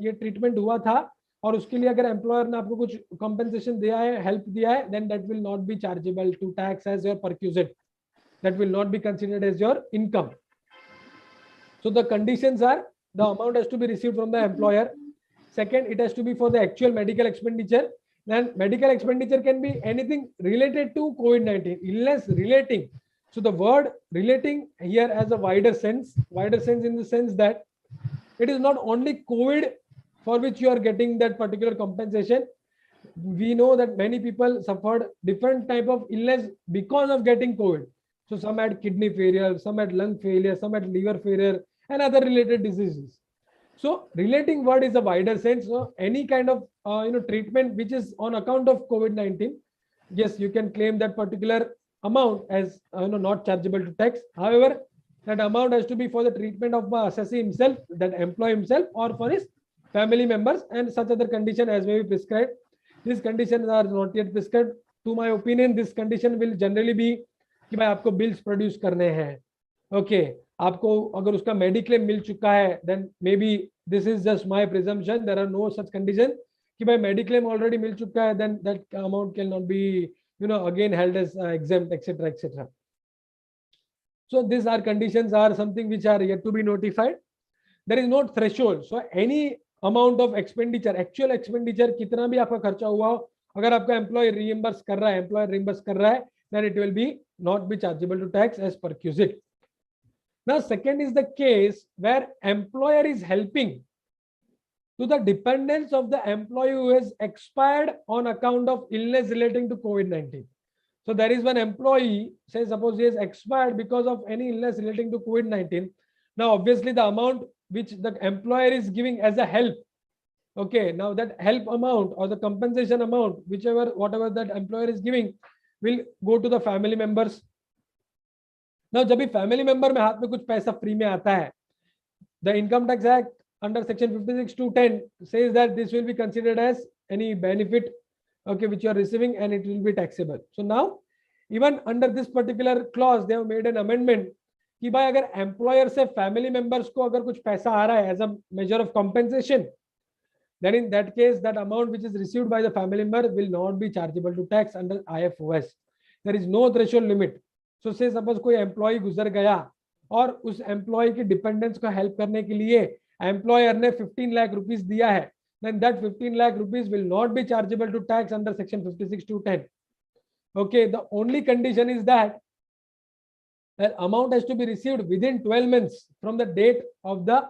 ये treatment हुआ था और उसके लिए अगर एम्प्लॉयर ने आपको कुछ कंपेंसेशन दिया है, हेल्प दिया है, then that will not be chargeable to tax as your perquisite, that will not be considered as your income. So the conditions are, the amount has to be received from the employer. Second, it has to be for the actual medical expenditure. Then medical expenditure can be anything related to COVID-19, illness relating. So the word relating here has a wider sense in the sense that it is not only COVID for which you are getting that particular compensation. We know that many people suffered different type of illness because of getting COVID. So some had kidney failure, some had lung failure, some had liver failure, and other related diseases. So relating word is a wider sense. So any kind of treatment which is on account of COVID-19, yes, you can claim that particular amount as not chargeable to tax. However, that amount has to be for the treatment of the assessee himself, that employee himself, or for his family members, and such other condition as may be prescribed. These conditions are not yet prescribed. To my opinion, this condition will generally be कि भाई आपको bills produce करने हैं. Okay, आपको अगर उसका mediclaim मिल चुका है, then maybe this is just my presumption, there are no such condition कि भाई मेडिक्लेम ऑलरेडी मिल चुका है, then that amount can not be again held as exempt, etc., etc. So these are conditions are something which are yet to be notified. There is no threshold. So any amount of expenditure, actual expenditure, कितना भी आपका खर्चा हुआ हो, अगर आपका employ reimburse कर रहा है, एम्प्लॉयर रीइंबर्स कर रहा है, then it will be not be chargeable to tax as perquisite. Now second is the case where employer is helping to the dependents of the employee who has expired on account of illness relating to COVID-19. So there is one employee, say suppose he has expired because of any illness relating to COVID-19. Now obviously the amount which the employer is giving as a help, okay, now that help amount or the compensation amount, whatever that employer is giving, will go to the family members. Now जब भी family member में हाथ में कुछ पैसा free में आता है, the Income Tax Act under section 56(2)(10) says that this will be considered as any benefit, okay, which you are receiving, and it will be taxable. So now even under this particular clause they have made an amendment कि भाई अगर employer से family members को अगर कुछ पैसा आ रहा है as a measure of compensation, then in that case that amount which is received by the family member will not be chargeable to tax under IFOS. There is no threshold limit. So say suppose कोई employee गुजर गया और उस employee के dependents को help करने के लिए employer ने 15 lakh rupees दिया है, then that 15 lakh rupees will not be chargeable to tax under section 56(2)(10). Okay, the only condition is that that amount has to be received within 12 months from the date of the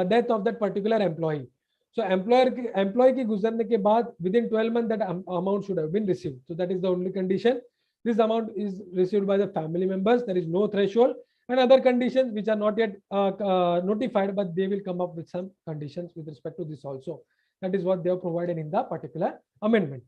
death of that particular employee. So employee की गुजरने के बाद within 12 months that amount should have been received. So that is the only condition. This amount is received by the family members. There is no threshold, and other conditions which are not yet notified, but they will come up with some conditions with respect to this also. That is what they have provided in the particular amendment.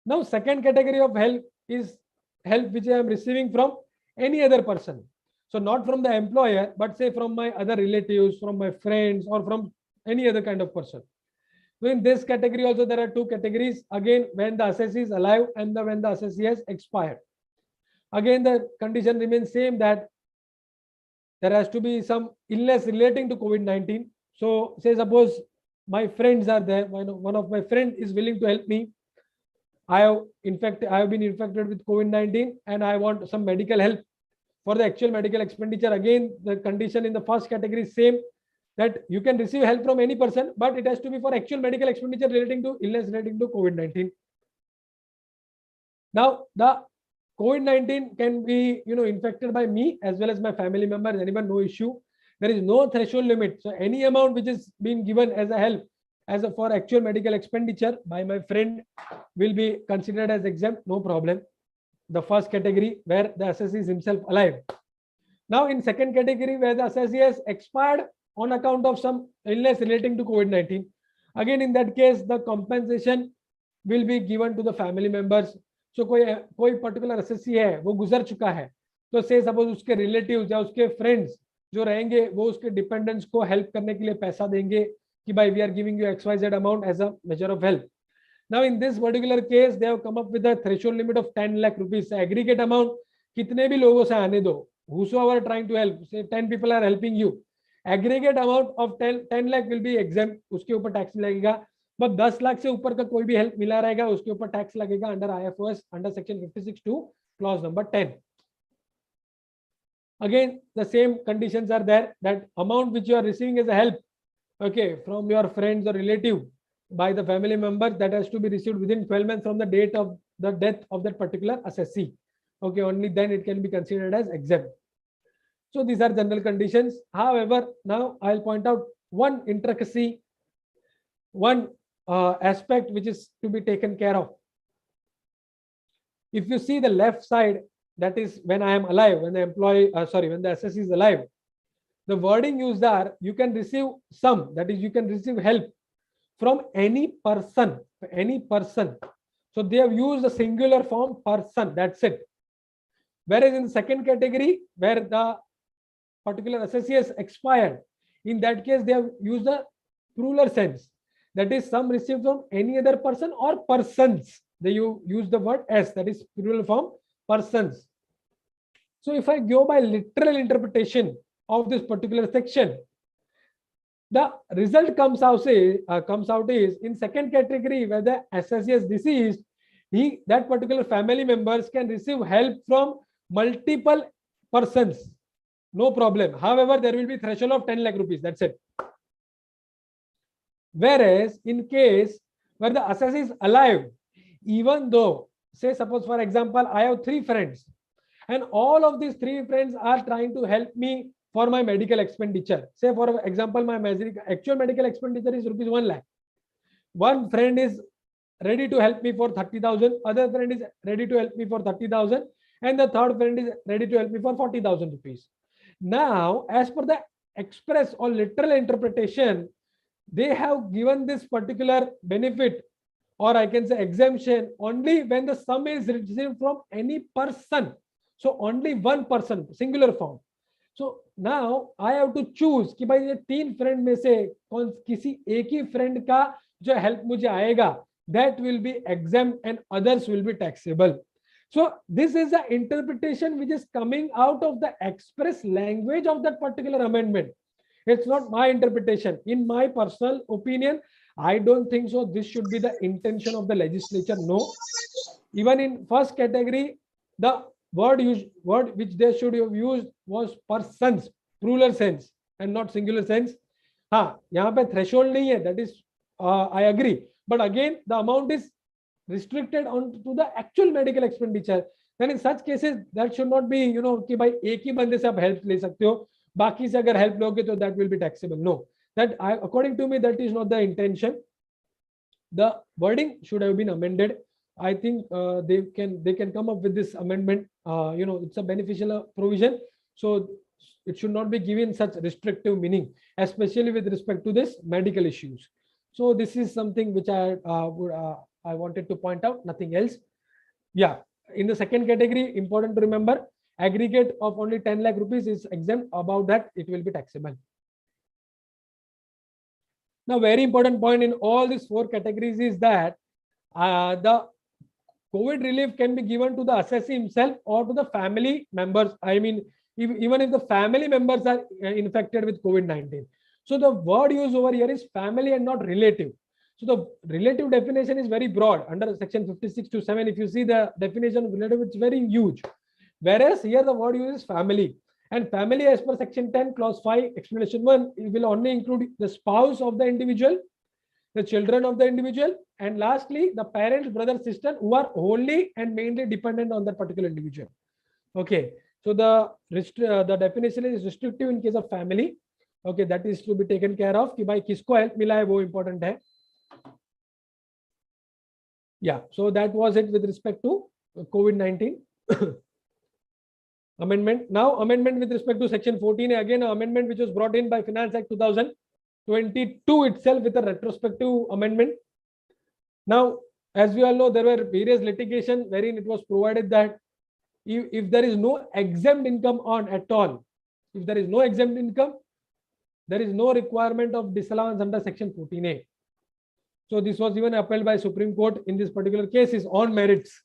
Now second category of help is help which I am receiving from any other person. So not from the employer, but say from my other relatives, from my friends, or from any other kind of person. So in this category also there are two categories. Again, when the assessee is alive and when the assessee has expired. Again, the condition remains same, that there has to be some illness relating to COVID-19. So say suppose my friends are there, one of my friend is willing to help me. I have been infected with COVID-19 and I want some medical help for the actual medical expenditure. Again, the condition in the first category is same, that you can receive help from any person, but it has to be for actual medical expenditure relating to illness relating to COVID-19. Now the COVID-19 can be infected by me as well as my family members, anyone, no issue. There is no threshold limit. So any amount which is being given as a help for actual medical expenditure by my friend will be considered as exempt, no problem. The first category where the assessee is himself alive. Now in second category where the assessee has expired on account of some illness relating to COVID-19, again in that case the compensation will be given to the family members. So कोई particular assessee है वो गुजर चुका है, तो say suppose उसके relatives या उसके friends जो रहेंगे वो उसके dependents को help करने के लिए पैसा देंगे कि भाई we are giving you XYZ amount as a measure of help. Now in this particular case they have come up with a threshold limit of 10 lakh rupees. Aggregate amount कितने भी लोगों से आने दो, whosoever trying to help, say 10 people are helping you, aggregate amount of 10 lakh will be exempt, उसके ऊपर tax लगेगा. But 10 lakh से ऊपर का कोई भी हेल्प मिला रहेगा उसके ऊपर टैक्स लगेगा under IFRS under section 56(2) clause number 10. Again, the same conditions are there, that amount which you are receiving as a help, okay, from your friends or relative by the family member, that has to be received within 12 months from the date of the death of that particular assessee. Okay, only then it can be considered as exempt. So these are general conditions. However, now I'll point out one intricacy, one aspect which is to be taken care of. If you see the left side, that is when I am alive, when the employee, when the assessee is alive, the wording used are, you can receive some, that is you can receive help from any person, any person. So they have used the singular form person, that's it. Whereas in the second category, where the particular assessee has expired, in that case they have used the plural sense, that is some received from any other person or persons. They use the word s, that is plural form persons. So if I go by literal interpretation of this particular section, the result comes out is in second category where the assessee is deceased, that particular family members can receive help from multiple persons, no problem. However, there will be threshold of 10 lakh rupees, that's it. Whereas in case where the assessee is alive, even though, say suppose for example, I have 3 friends and all of these 3 friends are trying to help me for my medical expenditure. Say for example, my actual medical expenditure is rupees 1 lakh. One friend is ready to help me for 30,000, other friend is ready to help me for 30,000, and the third friend is ready to help me for 40,000 rupees. Now, as per the express or literal interpretation, they have given this particular benefit, or I can say exemption, only when the sum is received from any person. So only one person, singular form. So now I have to choose कि भाई ये 3 friend में से किसी एक ही friend का जो help मुझे आएगा, that will be exempt and others will be taxable. So this is the interpretation which is coming out of the express language of that particular amendment. It's not my interpretation. In my personal opinion, I don't think so. This should be the intention of the legislature. No. Even in first category, the word which they should have used was persons, plural sense and not singular sense. हाँ, यहाँ पे threshold नहीं है. That is, I agree. But again, the amount is restricted on to the actual medical expenditure. Then in such cases, that should not be, कि भाई एक ही बंदे से आप help ले सकते हो. बाकी से अगर help लोगे तो that will be taxable. No, according to me, that is not the intention. The wording should have been amended. I think they can come up with this amendment. It's a beneficial provision, so it should not be given such restrictive meaning, especially with respect to this medical issues. So this is something which I wanted to point out, nothing else. Yeah, in the second category, important to remember, aggregate of only 10 lakh rupees is exempt. About that, it will be taxable. Now, very important point in all these 4 categories is that the COVID relief can be given to the assessee himself or to the family members. I mean, even if the family members are infected with COVID-19. So the word used over here is family and not relative. So the relative definition is very broad under section 56(2)(7). If you see the definition of relative, it's very huge. Whereas here the word used is family. And family, as per section 10, clause 5, explanation 1, it will only include the spouse of the individual, the children of the individual, and lastly, the parents, brother, sister, who are wholly and mainly dependent on that particular individual. Okay, so the definition is restrictive in case of family. Okay, that is to be taken care of. कि भाई किसको help मिला है वो important है. Yeah, so that was it with respect to COVID-19 amendment. Now, amendment with respect to section 14, again, an amendment which was brought in by Finance Act 2022 itself with a retrospective amendment. Now, as we all know, there were various litigation wherein it was provided that if there is no exempt income on at all, if there is no exempt income, there is no requirement of disallowance under section 14A. So this was even upheld by Supreme Court in this particular case is on merits.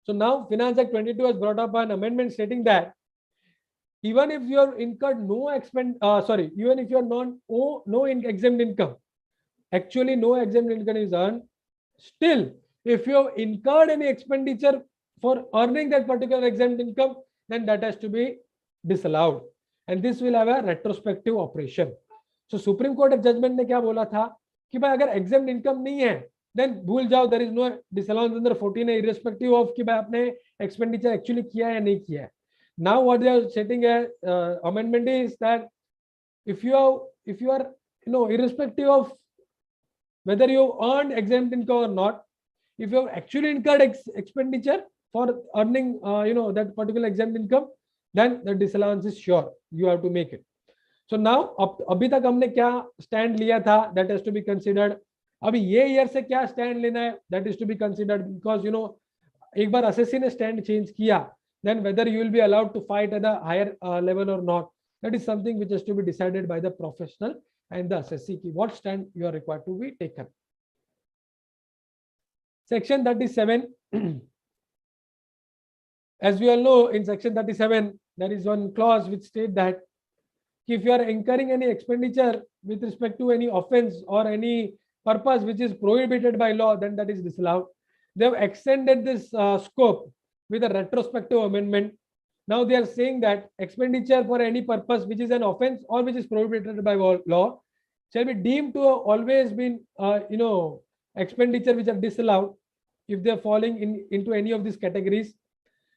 So now Finance Act 22 has brought up an amendment stating that even if you are incurred no exempt income, actually no exempt income is earned, still if you have incurred any expenditure for earning that particular exempt income, then that has to be disallowed, and this will have a retrospective operation. So Supreme Court judgment ने क्या बोला था कि भाई अगर exempt income नहीं है, then भूल जाओ, there is no disallowance under 14 है, irrespective of कि भाई आपने expenditure actually किया है या नहीं किया है. Now what they are setting a amendment is that if you are irrespective of whether you earned exempt income or not, if you have actually incurred expenditure for earning that particular exempt income, then the disallowance is sure, you have to make it. So now अभी तक हमने क्या stand लिया था, that has to be considered. अभी ये year से क्या stand लेना है, that is to be considered, because एक बार assessee ने stand change किया, then whether you will be allowed to fight at a higher level or not, that is something which has to be decided by the professional and the assessee, what stand you are required to be taken. Section 37. As we all know, in section 37 there is one clause which states that if you are incurring any expenditure with respect to any offense or any purpose which is prohibited by law, then that is disallowed. They have extended this scope with a retrospective amendment. Now they are saying that expenditure for any purpose which is an offense or which is prohibited by law shall be deemed to have always been expenditure which are disallowed if they are falling into any of these categories.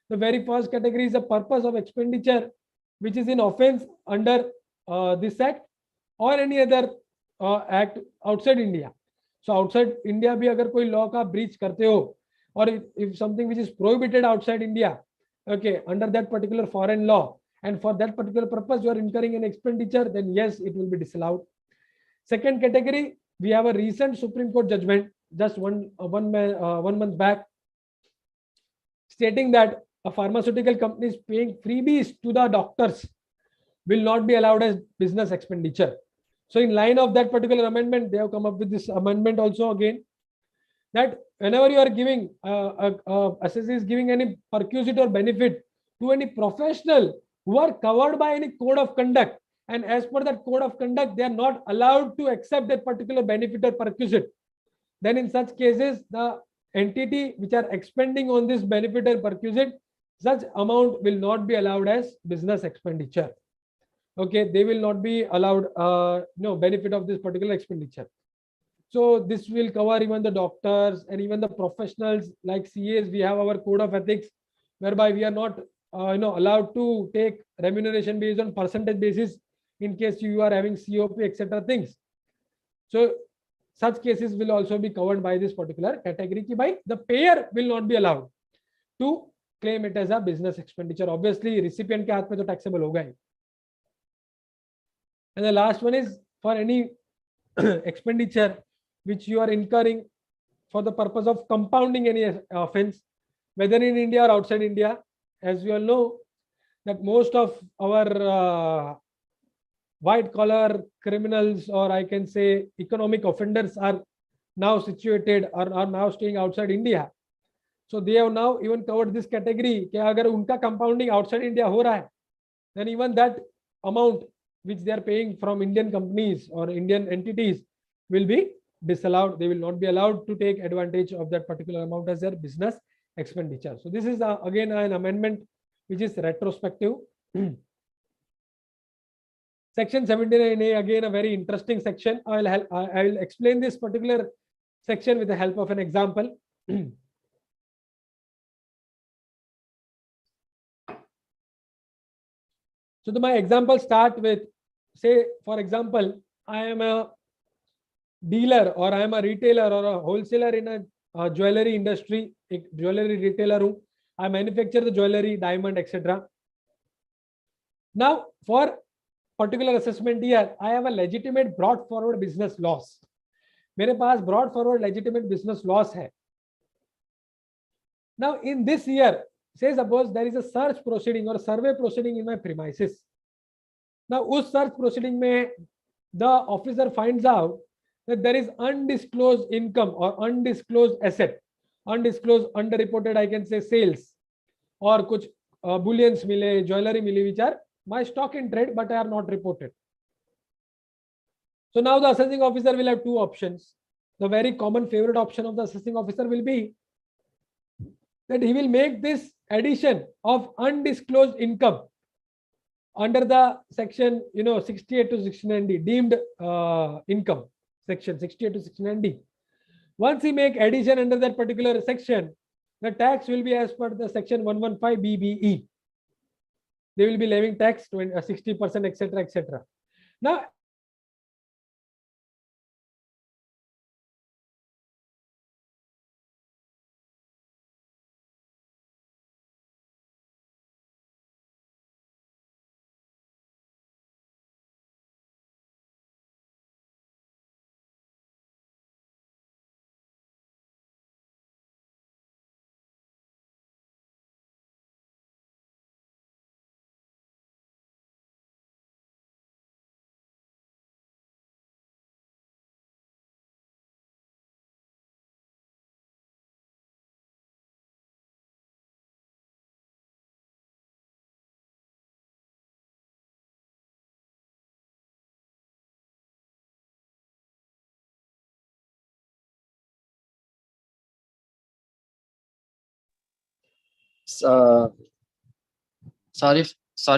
The very first category is the purpose of expenditure which is in offense under this act or any other act outside India. So outside India भी अगर कोई law का breach करते हो, or if something which is prohibited outside India, okay, under that particular foreign law, and for that particular purpose you are incurring an expenditure, then yes, it will be disallowed. Second category, we have a recent Supreme Court judgment just one month back, stating that a pharmaceutical company is paying freebies to the doctors will not be allowed as business expenditure. So in line of that particular amendment, they have come up with this amendment also again, that whenever you are giving assessee is giving any perquisite or benefit to any professional who are covered by any code of conduct, and as per that code of conduct they are not allowed to accept that particular benefit or perquisite, then in such cases the entity which are expending on this benefit or perquisite, such amount will not be allowed as business expenditure. Okay, they will not be allowed benefit of this particular expenditure. So this will cover even the doctors and even the professionals like CAs. We have our code of ethics whereby we are not allowed to take remuneration based on percentage basis in case you are having COP, etc. things. So such cases will also be covered by this particular category ki bhai the payer will not be allowed to claim it as a business expenditure. Obviously recipient ke haath mein to taxable hoga hi. And the last one is for any expenditure which you are incurring for the purpose of compounding any offense, whether in India or outside India. As we all know that most of our white collar criminals, or I can say economic offenders, are now situated or are now staying outside India. So they have now even covered this category कि अगर उनका compounding outside India हो रहा है, then even that amount which they are paying from Indian companies or Indian entities will be disallowed. They will not be allowed to take advantage of that particular amount as their business expenditure. So this is again an amendment which is retrospective. Section 79A, again a very interesting section. I will explain this particular section with the help of an example. So my example start with, say for example, I am a dealer or I am a retailer or a wholesaler in a jewelry industry, a jewelry retailer who I manufacture the jewelry, diamond, etc. Now for particular assessment year, I have a legitimate brought forward business loss. मेरे पास brought forward legitimate business loss है. Now in this year, say suppose there is a search proceeding or survey proceeding in my premises. Now उस search proceeding में the officer finds out that there is undisclosed income or undisclosed asset, undisclosed underreported I can say sales, और कुछ bullions मिले, jewelry milli, which are my stock in trade but are not reported. So now the assessing officer will have two options. The very common favorite option of the assessing officer will be that he will make this addition of undisclosed income under the section 68 to 69D, deemed income, section 68 to 69D. Once he make addition under that particular section, the tax will be as per the section 115 BBE. They will be levying tax 60%, etc., etc. Now, Uh, sorry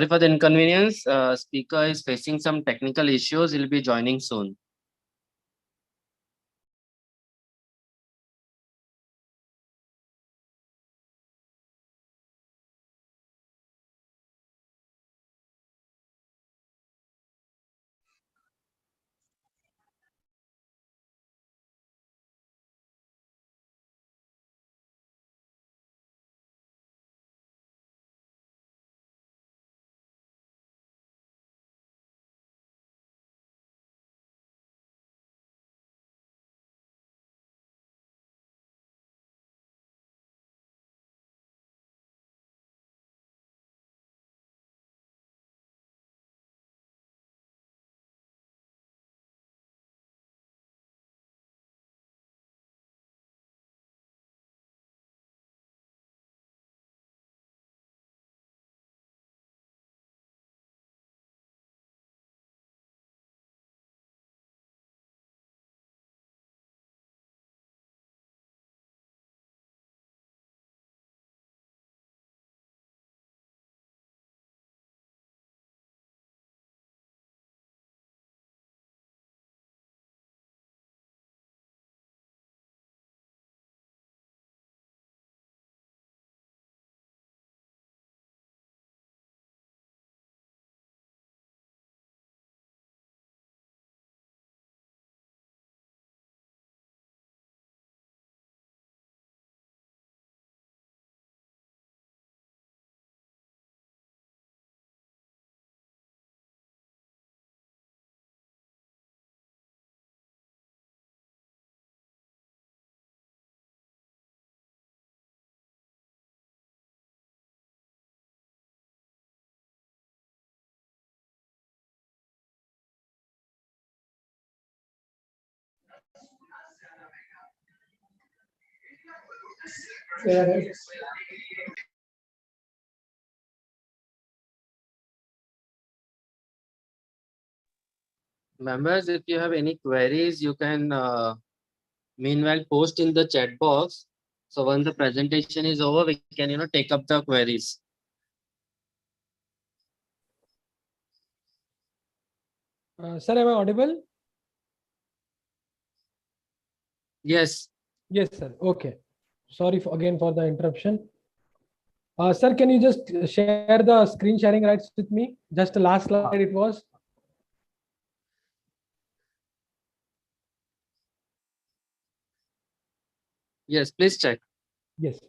for the inconvenience. Speaker is facing some technical issues. He'll be joining soon. Members, if you have any queries, you can meanwhile post in the chat box. So once the presentation is over, we can take up the queries. sir, am I audible? Yes. Yes, sir. Okay. Sorry again for the interruption. Sir, can you just share the screen sharing rights with me? Just the last slide it was. Yes, please check. Yes.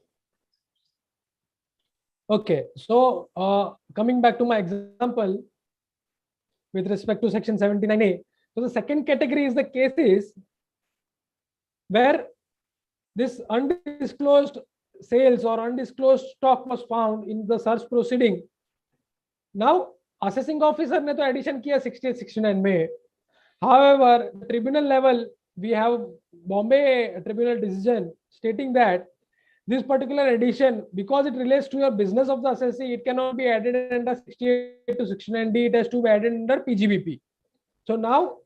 Okay. So coming back to my example with respect to section 79A. So the second category is the cases where this undisclosed sales or undisclosed stock was found in the search proceeding. Now, assessing officer ने तो addition किया 68-69 में. However, tribunal level, we have Bombay tribunal decision stating that this particular addition, because it relates to your business of the assessee, it cannot be added under 68 to 69D. It has to be added under PGBP. So now,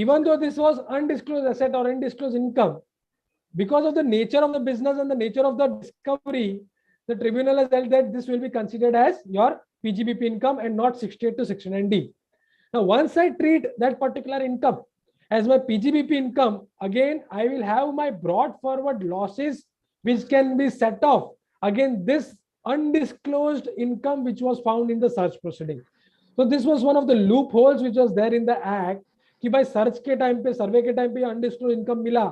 even though this was undisclosed asset or undisclosed income, because of the nature of the business and the nature of the discovery, the tribunal has held that this will be considered as your PGBP income and not 68 to 69D. Now, once I treat that particular income as my PGBP income, again, I will have my brought forward losses which can be set off again this undisclosed income which was found in the search proceeding. So this was one of the loopholes which was there in the act कि भाई search के time पे सर्वे के time पे undisclosed income मिला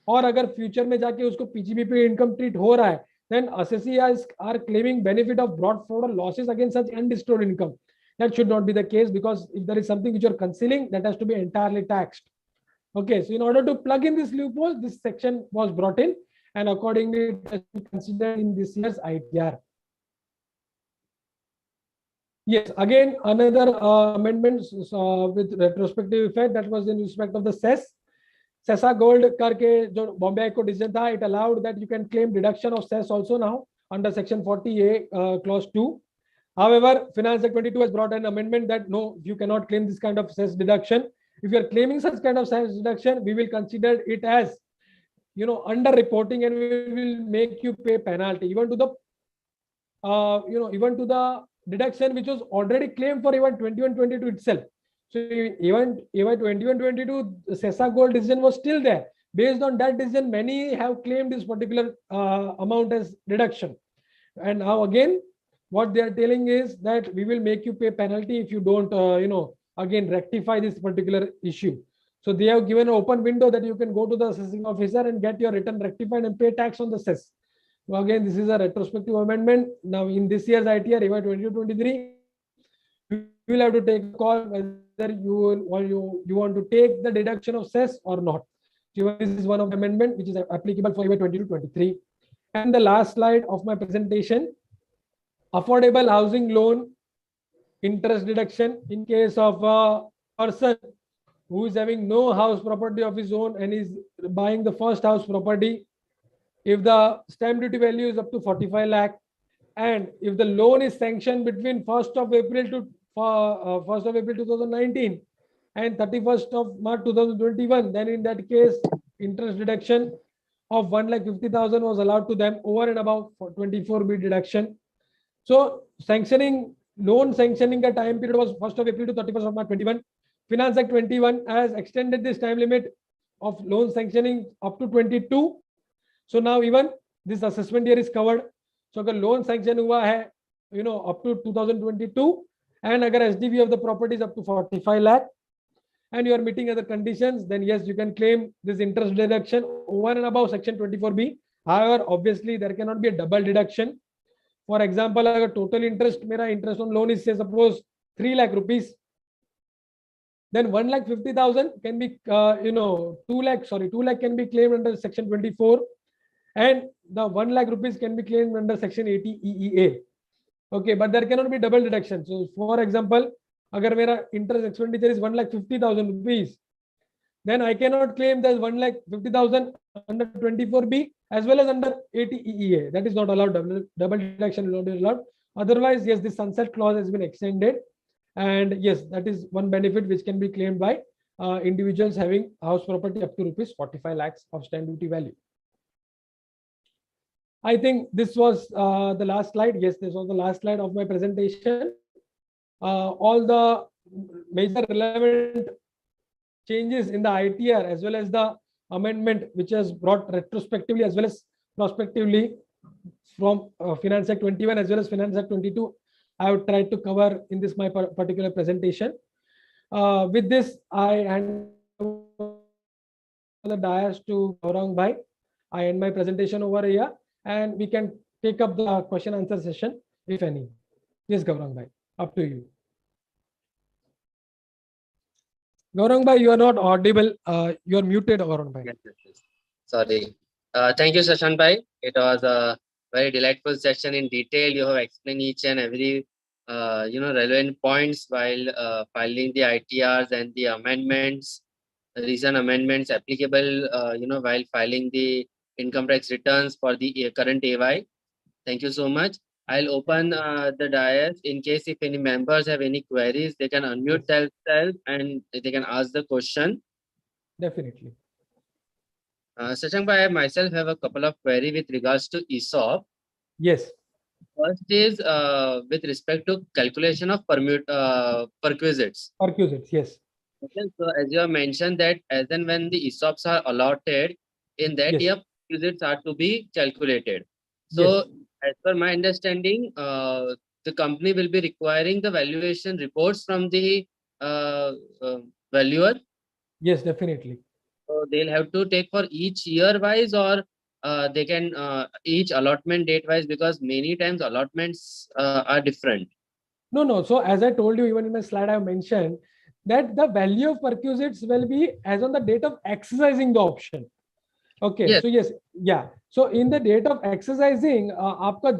और अगर future में जाके उसको पीजीबीपी इनकम ट्रीट हो रहा है then assessors are claiming benefit of brought forward losses against such undisclosed income. That should not be the case, because if there is something which you are concealing, that has to be entirely taxed. Okay, so in order to plug in this loophole, this section was brought in, and accordingly it has been considered in this year's ITR. Yes, again another amendment with retrospective effect, that was in respect of the cess. Cessa Gold करके जो Bombay high court decision था, it allowed that you can claim deduction of cess also now under section 40A clause 2. However, Finance Act 22 has brought an amendment that no, you cannot claim this kind of cess deduction. If you are claiming such kind of cess deduction, we will consider it as, you know, under reporting, and we will make you pay penalty even to the even to the deduction which was already claimed for even 21-22 itself. So even 21-22, Cessa Gold decision was still there. Based on that decision, many have claimed this particular amount as deduction. And now again, what they are telling is that we will make you pay penalty if you don't, again rectify this particular issue. So they have given an open window that you can go to the assessing officer and get your return rectified and pay tax on the cess. So again, this is a retrospective amendment. Now in this year's ITR, even 2023, you will have to take a call whether you want to take the deduction of cess or not. So this is one of the amendment which is applicable for 2022-23. And the last slide of my presentation, affordable housing loan interest deduction in case of a person who is having no house property of his own and is buying the first house property. If the stamp duty value is up to 45 lakh, and if the loan is sanctioned between 1st of April to 1st of April 2019 and 31st of March 2021, then in that case, interest deduction of 1,50,000 was allowed to them over and above 24B deduction. So sanctioning, loan sanctioning the time period was 1st of April to 31st of March 21. Finance Act 21 has extended this time limit of loan sanctioning up to 22. So now even this assessment year is covered. So अगर loan sanction हुआ है, up to 2022, and अगर SDV of the property is up to 45 lakh, and you are meeting other conditions, then yes, you can claim this interest deduction over and above section 24B. However, obviously there cannot be a double deduction. For example, अगर total interest, मेरा interest on loan is say suppose 3 lakh rupees, then 1,50,000 can be 2 lakh can be claimed under section 24, and the 1 lakh rupees can be claimed under section 80 EEA. Okay, but there cannot be double deduction. So for example, agar mera interest expenditure is 1,50,000 rupees, then I cannot claim that 1,50,000 under 24B as well as under 80 EEA. That is not allowed. Double deduction will not be allowed. Otherwise, yes, the sunset clause has been extended, and yes, that is one benefit which can be claimed by individuals having house property up to rupees 45 lakhs of stamp duty value. I think this was the last slide. Yes, this was the last slide of my presentation. All the major relevant changes in the ITR as well as the amendment which has brought retrospectively as well as prospectively from Finance Act 21 as well as Finance Act 22, I have tried to cover in this my particular presentation. With this, I hand over the dais to Gaurang Bhai. I end my presentation over here, and we can take up the question answer session if any. Yes, Gaurang Bhai, up to you. Gaurang Bhai, you are not audible. You are muted, Gaurang Bhai. Yes. Sorry. Thank you, Shashank Bhai. It was a very delightful session. In detail, you have explained each and every relevant points while filing the ITRs and the amendments, recent amendments applicable while filing the income tax returns for the current AY. Thank you so much. I'll open the dais in case if any members have any queries, they can unmute themselves and they can ask the question. definitely. Shashank bhai, I myself have a couple of query with regards to ESOP. Yes. First is with respect to calculation of perquisites. Perquisites, yes. Okay, so as you have mentioned that as and when the ESOPs are allotted, in that Yes. year perquisites are to be calculated. So Yes. as per my understanding, the company will be requiring the valuation reports from the uh, uh, valuer. Yes, definitely. So they'll have to take for each year wise, or they can each allotment date wise, because many times allotments are different. No, no. So as I told you, even in my slide, I mentioned that the value of perquisites will be as on the date of exercising the option. Okay. Yes. So yes, yeah. So in the date of exercising, आपका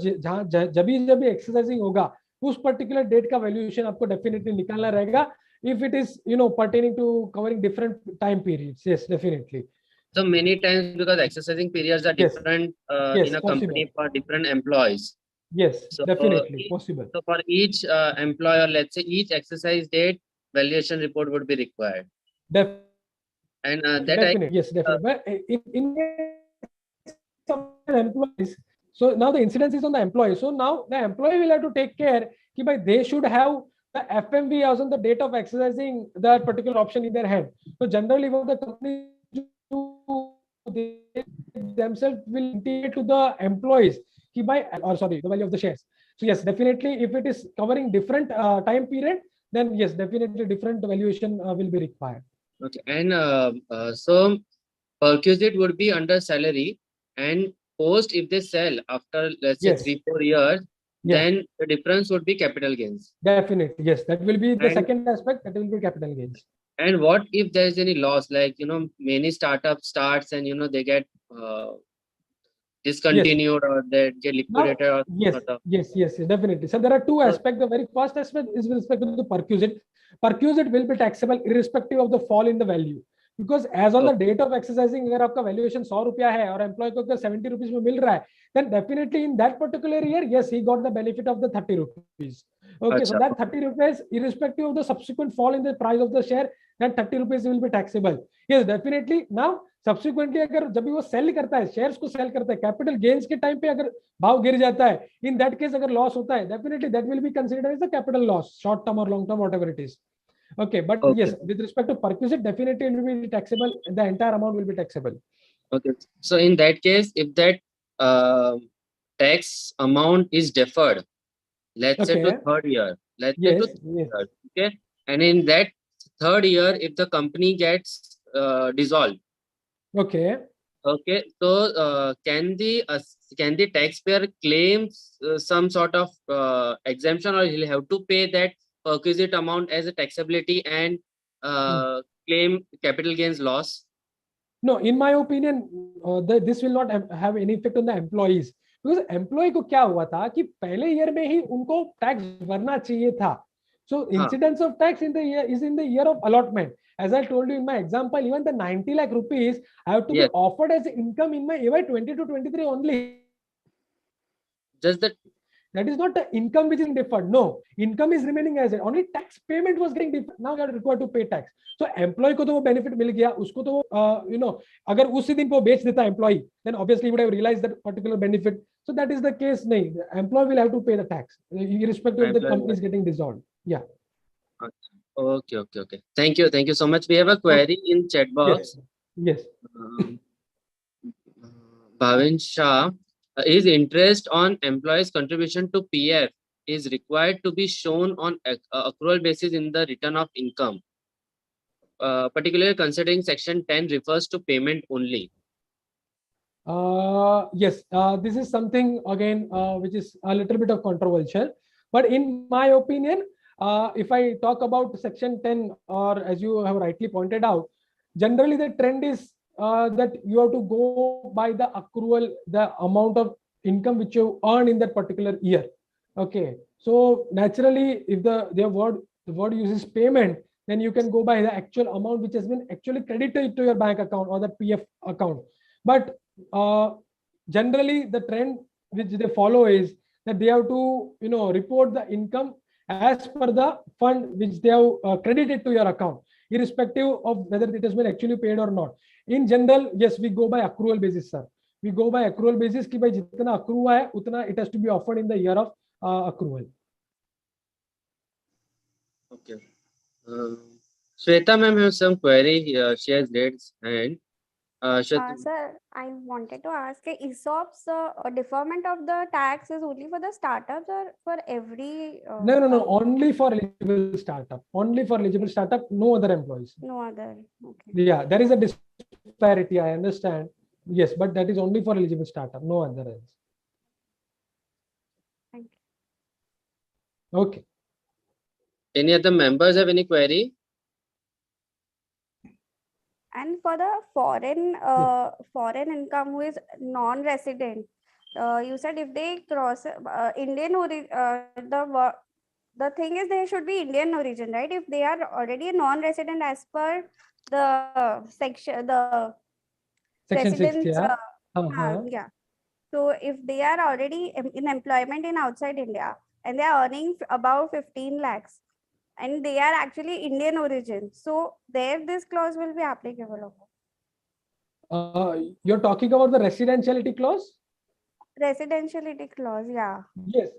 जब भी exercising होगा, उस particular date का valuation आपको definitely निकालना रहेगा. If it is, pertaining to covering different time periods, yes, definitely. So many times because exercising periods are Yes. different Yes, in a possible. company for different employees. Yes, So definitely possible. so for each employer, let's say each exercise date, valuation report would be required. And that I Definitely, yes, definitely. But in employees, so now the incidence is on the employee. So now the employee will have to take care that they should have the FMV as on the date of exercising that particular option in their hand. So generally, what the company do, they themselves will indicate to the employees the value of the shares. So yes, definitely, if it is covering different time period, then yes, definitely different valuation will be required. okay. And so perquisite would be under salary, and post if they sell after let's say Yes. 3-4 years, Yes. then the difference would be capital gains. Definitely, yes. That will be the And second aspect. That will be capital gains. and what if there is any loss, like many startups starts and they get discontinued or they get Now, liquidated or yes, sort of. yes, definitely. So there are two So, aspects. The very first aspect is with respect to the perquisite. Perquisite will be taxable irrespective of the fall in the value. Because as on the okay. date of exercising, अगर आपका valuation 100 रुपया है और employee को 70 rupees में मिल रहा है, then definitely in that particular year, yes, he got the benefit of the 30 rupees. Okay, so Acha, that 30 rupees, irrespective of the subsequent fall in the price of the share, that 30 rupees will be taxable. Yes, definitely. Now, subsequently, अगर जब भी वो sell करता है, shares को sell करता है, capital gains के time पे अगर भाव गिर जाता है, in that case अगर loss होता है, definitely that will be considered as a capital loss, short term or long term, whatever it is. Okay, but okay. yes, with respect to perquisite, definitely it will be taxable. The entire amount will be taxable. Okay. So in that case, if that tax amount is deferred, let's say to Okay. third year, let's say to Yes. third Yes. year, okay, and in that third year, if the company gets dissolved, Okay. okay, so can the taxpayer claim some sort of exemption, or he'll have to pay that perquisite amount as a taxability and claim capital gains loss? No, in my opinion, this will not have any effect on the employees. Because employee को क्या हुआ था कि पहले year में ही उनको tax भरना चाहिए था. So incidence of tax in the year is in the year of allotment. As I told you in my example, even the 90 lakh rupees I have to be Yes. offered as income in my AY 20 to 23 only. Just that. That is not the income which is deferred. No, income is remaining as it. Only tax payment was getting deferred. Now you are required to pay tax. So employee को तो वो benefit मिल गया, उसको तो अगर उसी दिन को बेच देता employee, then obviously he would have realized that particular benefit. So that is the case. नहीं, the employee will have to pay the tax, irrespective of the company is getting dissolved. Yeah. Okay. Thank you so much. We have a query in chat box. Yes. Bhavin Shah, is interest on employees' contribution to PF is required to be shown on accrual basis in the return of income, particularly considering section 10 refers to payment only. Yes, this is something again which is a little bit of controversial, but in my opinion, if I talk about section 10, or as you have rightly pointed out, generally the trend is that you have to go by the accrual, the amount of income which you earn in that particular year. Okay, so naturally, if the word uses payment, then you can go by the actual amount which has been actually credited to your bank account or the PF account. But generally the trend which they follow is that they have to report the income as per the fund which they have credited to your account. irrespective of whether it has been actually paid or not. In general, yes, we go by accrual basis, sir. We go by accrual basis कि भाई जितना accrue है उतना it has to be offered in the year of accrual. Okay. Shweta ma'am has some query here. She has raised hand. Shweta, Sir, I wanted to ask, ESOP's deferment of the tax is only for the startups or for every? No. Only for eligible startup. Only for eligible startup. No other employees. No other. Okay. Yeah, there is a disparity. I understand. Yes, but that is only for eligible startup. No other else. Thank you. Okay. any other members have any query? And for the foreign income who is non-resident, you said if they cross Indian origin, the thing is they should be Indian origin, right? If they are already a non-resident as per the section, the Section 6, residence, yeah. yeah. So if they are already in employment in outside India and they are earning about 15 lakhs and they are actually Indian origin, so there this clause will be applicable. You're talking about the residentiality clause? Residentiality clause, yeah.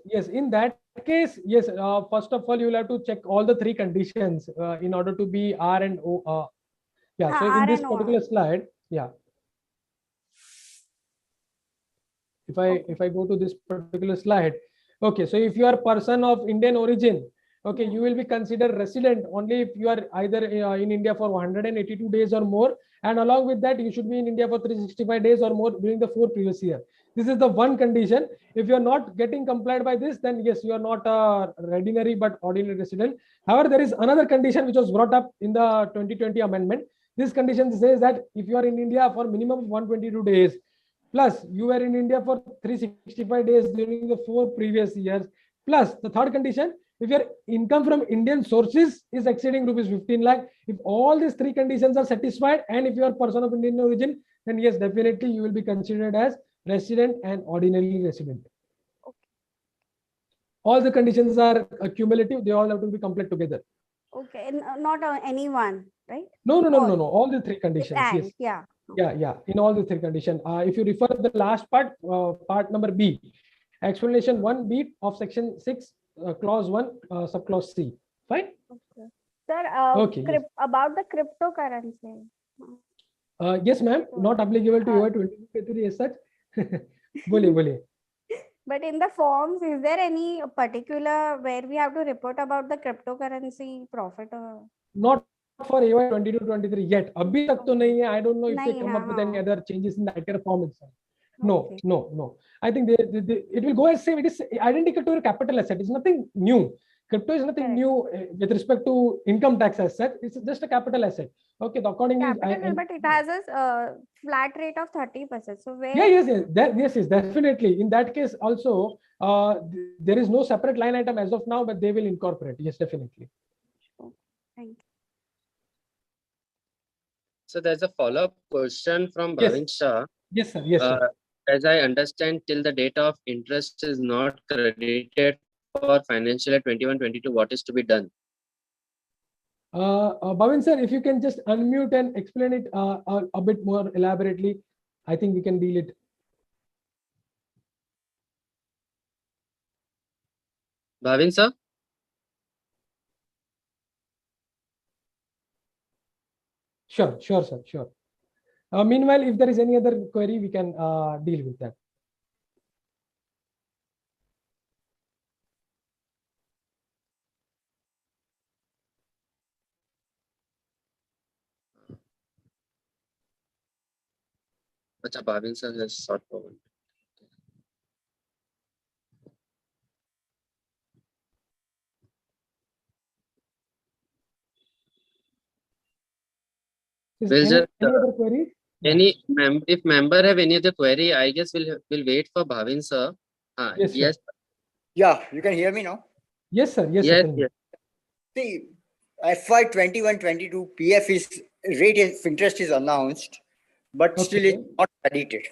Yes. In that case, yes. First of all, you will have to check all the three conditions in order to be R and O. Yeah. So in R this and O. particular slide, yeah. If I go to this particular slide, okay. So if you are a person of Indian origin, okay, you will be considered resident only if you are either in India for 182 days or more, and along with that, you should be in India for 365 days or more during the 4 previous years. This is the one condition. If you are not getting complied by this, then yes, you are not a ordinary but ordinary resident. However, there is another condition which was brought up in the 2020 amendment. This condition says that if you are in India for minimum of 122 days, plus you were in India for 365 days during the 4 previous years, plus the third condition, if your income from Indian sources is exceeding rupees 15 lakh, if all these three conditions are satisfied, and if you are a person of Indian origin, then yes, definitely you will be considered as resident and ordinary resident. Okay. All the conditions are cumulative, they all have to be complete together. Okay, and not any one, right? No. All the three conditions. And, Yes. yeah. Yeah. In all the three conditions. If you refer to the last part, part number B, explanation 1B of section 6, clause 1, subclause C. Fine. Okay. Sir, Okay, yes. about the cryptocurrency. Yes, ma'am. Not applicable to your 2023 as such. Boliye. But in the forms, is there any particular where we have to report about the cryptocurrency profit? Not for AY 22-23 yet. Abhi tak to nahi hai. I don't know if they come up with any other changes in the ITR form itself. No. I think it will go as same. It is identical to a capital asset. It's nothing new. Crypto is nothing new with respect to income tax as such. It's just a capital asset. Okay, the accordingly. But it has a flat rate of 30%. So where? Yes, definitely. In that case, also there is no separate line item as of now, but they will incorporate. Yes, definitely. Thank you. So there's a follow-up question from Bhavin Shah. Yes, sir. As I understand, till the date of interest is not credited for financial year 21-22, what is to be done? Bhavin sir, if you can just unmute and explain it a bit more elaborately, I think we can deal it. Bhavin sir? Sure, sir. Meanwhile, if there is any other query, we can deal with that. Acha, Bhavin sir has sought forward. Any other queries? If member have any other query, I guess we'll wait for Bhavin sir. Yes. Yeah, you can hear me now. Yes, sir. Yes. See, FY 21-22 PF rate of interest is announced, but still it's not credited.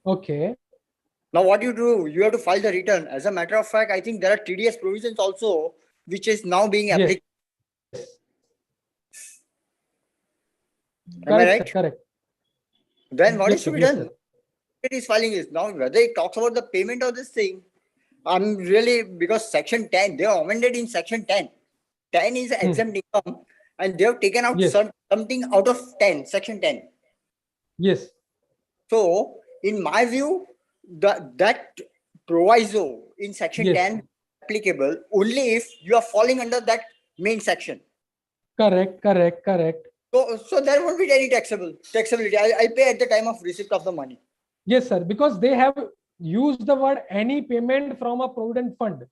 Okay. Now what you do? You have to file the return. As a matter of fact, I think there are TDS provisions also, which is now being applied. Am I Correct, right? sir, correct. Then what Yes, is to sir, be yes, done? sir. It is filing is now whether it talks about the payment of this thing. I'm really because section 10, they are amended in section 10. 10 is exempt income, and they have taken out Yes. something out of 10, section 10. Yes, So, in my view, that proviso in section yes, 10 applicable only if you are falling under that main section. correct, correct, correct. So there won't be any taxability. I'll pay at the time of receipt of the money. Yes, sir, because they have used the word any payment from a provident fund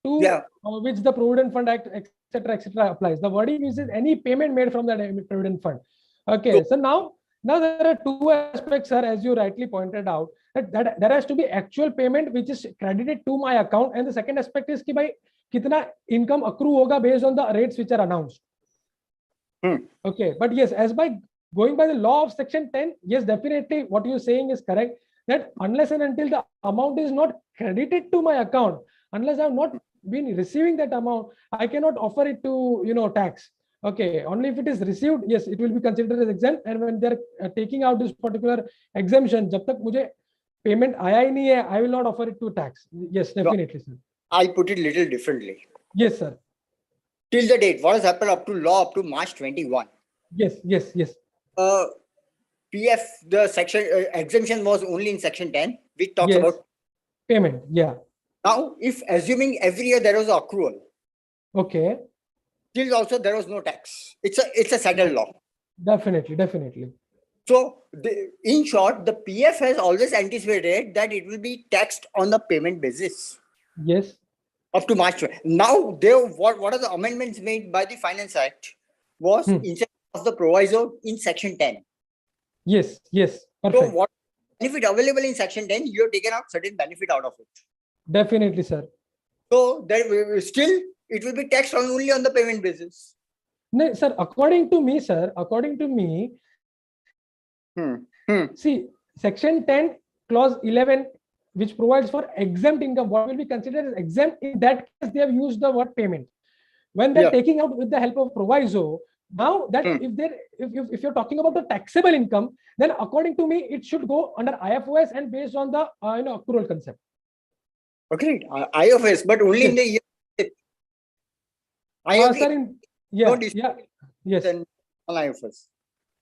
to Yeah. which the provident fund act, etc applies. The wording uses any payment made from that provident fund. Okay, so now there are two aspects, sir, as you rightly pointed out, that there has to be actual payment which is credited to my account, and the second aspect is ki bhai kitna income accrue hoga based on the rates which are announced. Okay, but yes, as by going by the law of section 10, yes, definitely what you're saying is correct, that unless and until the amount is not credited to my account, unless I've not been receiving that amount, I cannot offer it to tax. Okay, only if it is received, yes, it will be considered as exempt. And when they're taking out this particular exemption, jab tak mujhe payment aaya hi nahi hai, I will not offer it to tax. Yes, definitely, sir. I'll put it a little differently. Yes, sir. Till the date, what has happened up to law up to March 21? Yes, yes, yes. PF, the section exemption was only in section 10, which talks Yes. about Payment. Yeah. now. If assuming every year there was an accrual, Okay. still also there was no tax. It's a settled law. Definitely, definitely. So in short, the PF has always anticipated that it will be taxed on the payment basis. Yes. Up to March 20. Now, what are the amendments made by the Finance Act was instead of the proviso in section 10. Yes, yes. Perfect. So what benefit available in section 10, you have taken out certain benefit out of it. Definitely, sir. So there still it will be taxed only on the payment basis. No, sir, according to me, see, section 10, clause 11, which provides for exempt income, what will be considered as exempt, in that case, they have used the word payment. When they're taking out with the help of proviso, now that if you're talking about the taxable income, then according to me, it should go under IFOS and based on the accrual concept. Agreed. IFOS, but only in the year. Sir, yes. On IFOS.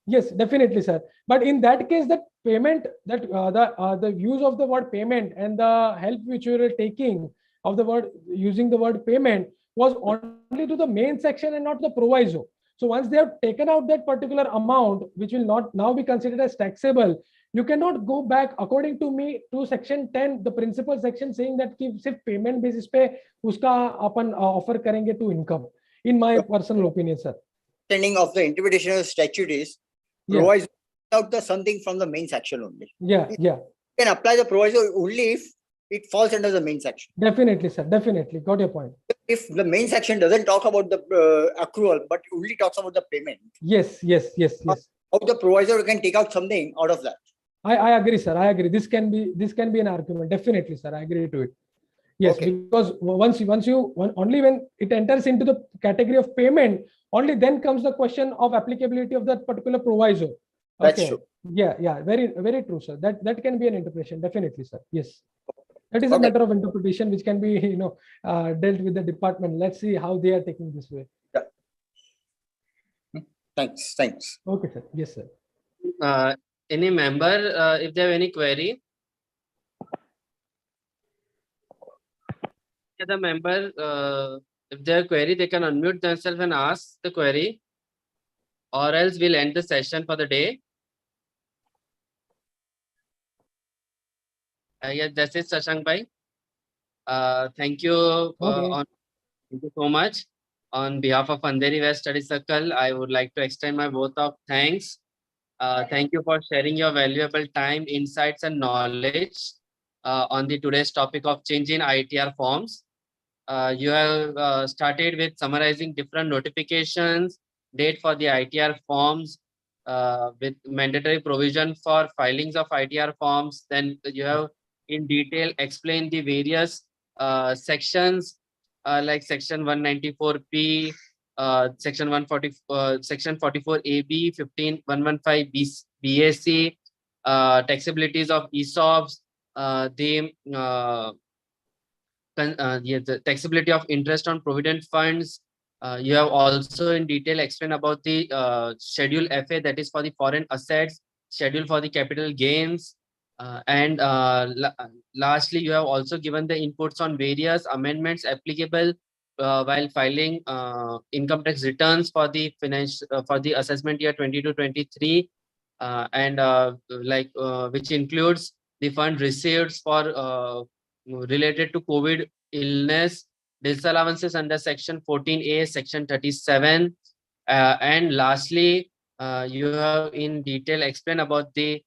Yes, definitely, sir. But in that case, that payment, that the use of the word payment and the help which you were taking of the word, using the word payment, was only to the main section and not the proviso. So once they have taken out that particular amount, which will not now be considered as taxable, you cannot go back, according to me, to section 10, the principal section, saying that if payment basis pe uska apan offer karenge to income. In my personal opinion, sir. Understanding of the interpretation of the statute is proviso out the something from the main section only. Yeah. You can apply the proviso only if it falls under the main section. Definitely, sir. Definitely. Got your point. If the main section doesn't talk about the accrual, but only talks about the payment. Yes. Of the proviso, you can take out something out of that. I agree, sir. I agree. This can be an argument. Definitely, sir. I agree to it. Yes, because only when it enters into the category of payment, only then comes the question of applicability of that particular proviso. That's true. Yeah. Very, very true, sir. That can be an interpretation. Definitely, sir. Yes. That is a matter of interpretation which can be, dealt with the department. Let's see how they are taking this way. Yeah. Thanks. Okay, sir. Yes, sir. Any member, if they have any query? The member, if they have query, they can unmute themselves and ask the query, or else we'll end the session for the day. Yes, that's it, Shashank Bhai. Thank you. Thank you so much. On behalf of Andheri West Study Circle, I would like to extend my vote of thanks. Thank you for sharing your valuable time, insights, and knowledge on the today's topic of change in ITR forms. You have started with summarizing different notifications, date for the ITR forms, with mandatory provision for filings of ITR forms. Then you have in detail explained the various sections like section 194P, section 140, section 44 AB, 15115 BAC, taxabilities of ESOPs, the taxability of interest on provident funds. You have also in detail explained about the Schedule FA, that is for the foreign assets, schedule for the capital gains. And lastly, you have also given the inputs on various amendments applicable while filing income tax returns for the for the assessment year 22-23, and which includes the fund receipts for related to COVID illness, disallowances under Section 14A, Section 37. And lastly, you have in detail explained about the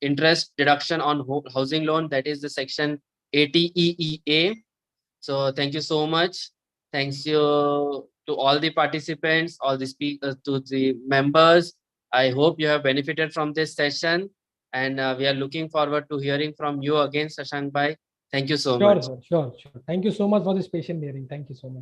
interest deduction on housing loan, that is the Section 80EEA. So thank you so much. Thanks you to all the participants, all the speakers, to the members. I hope you have benefited from this session, and we are looking forward to hearing from you again, Shashank Bhai. Thank you so Sure, much. sir. Sure. Thank you so much for this patient hearing. Thank you so much.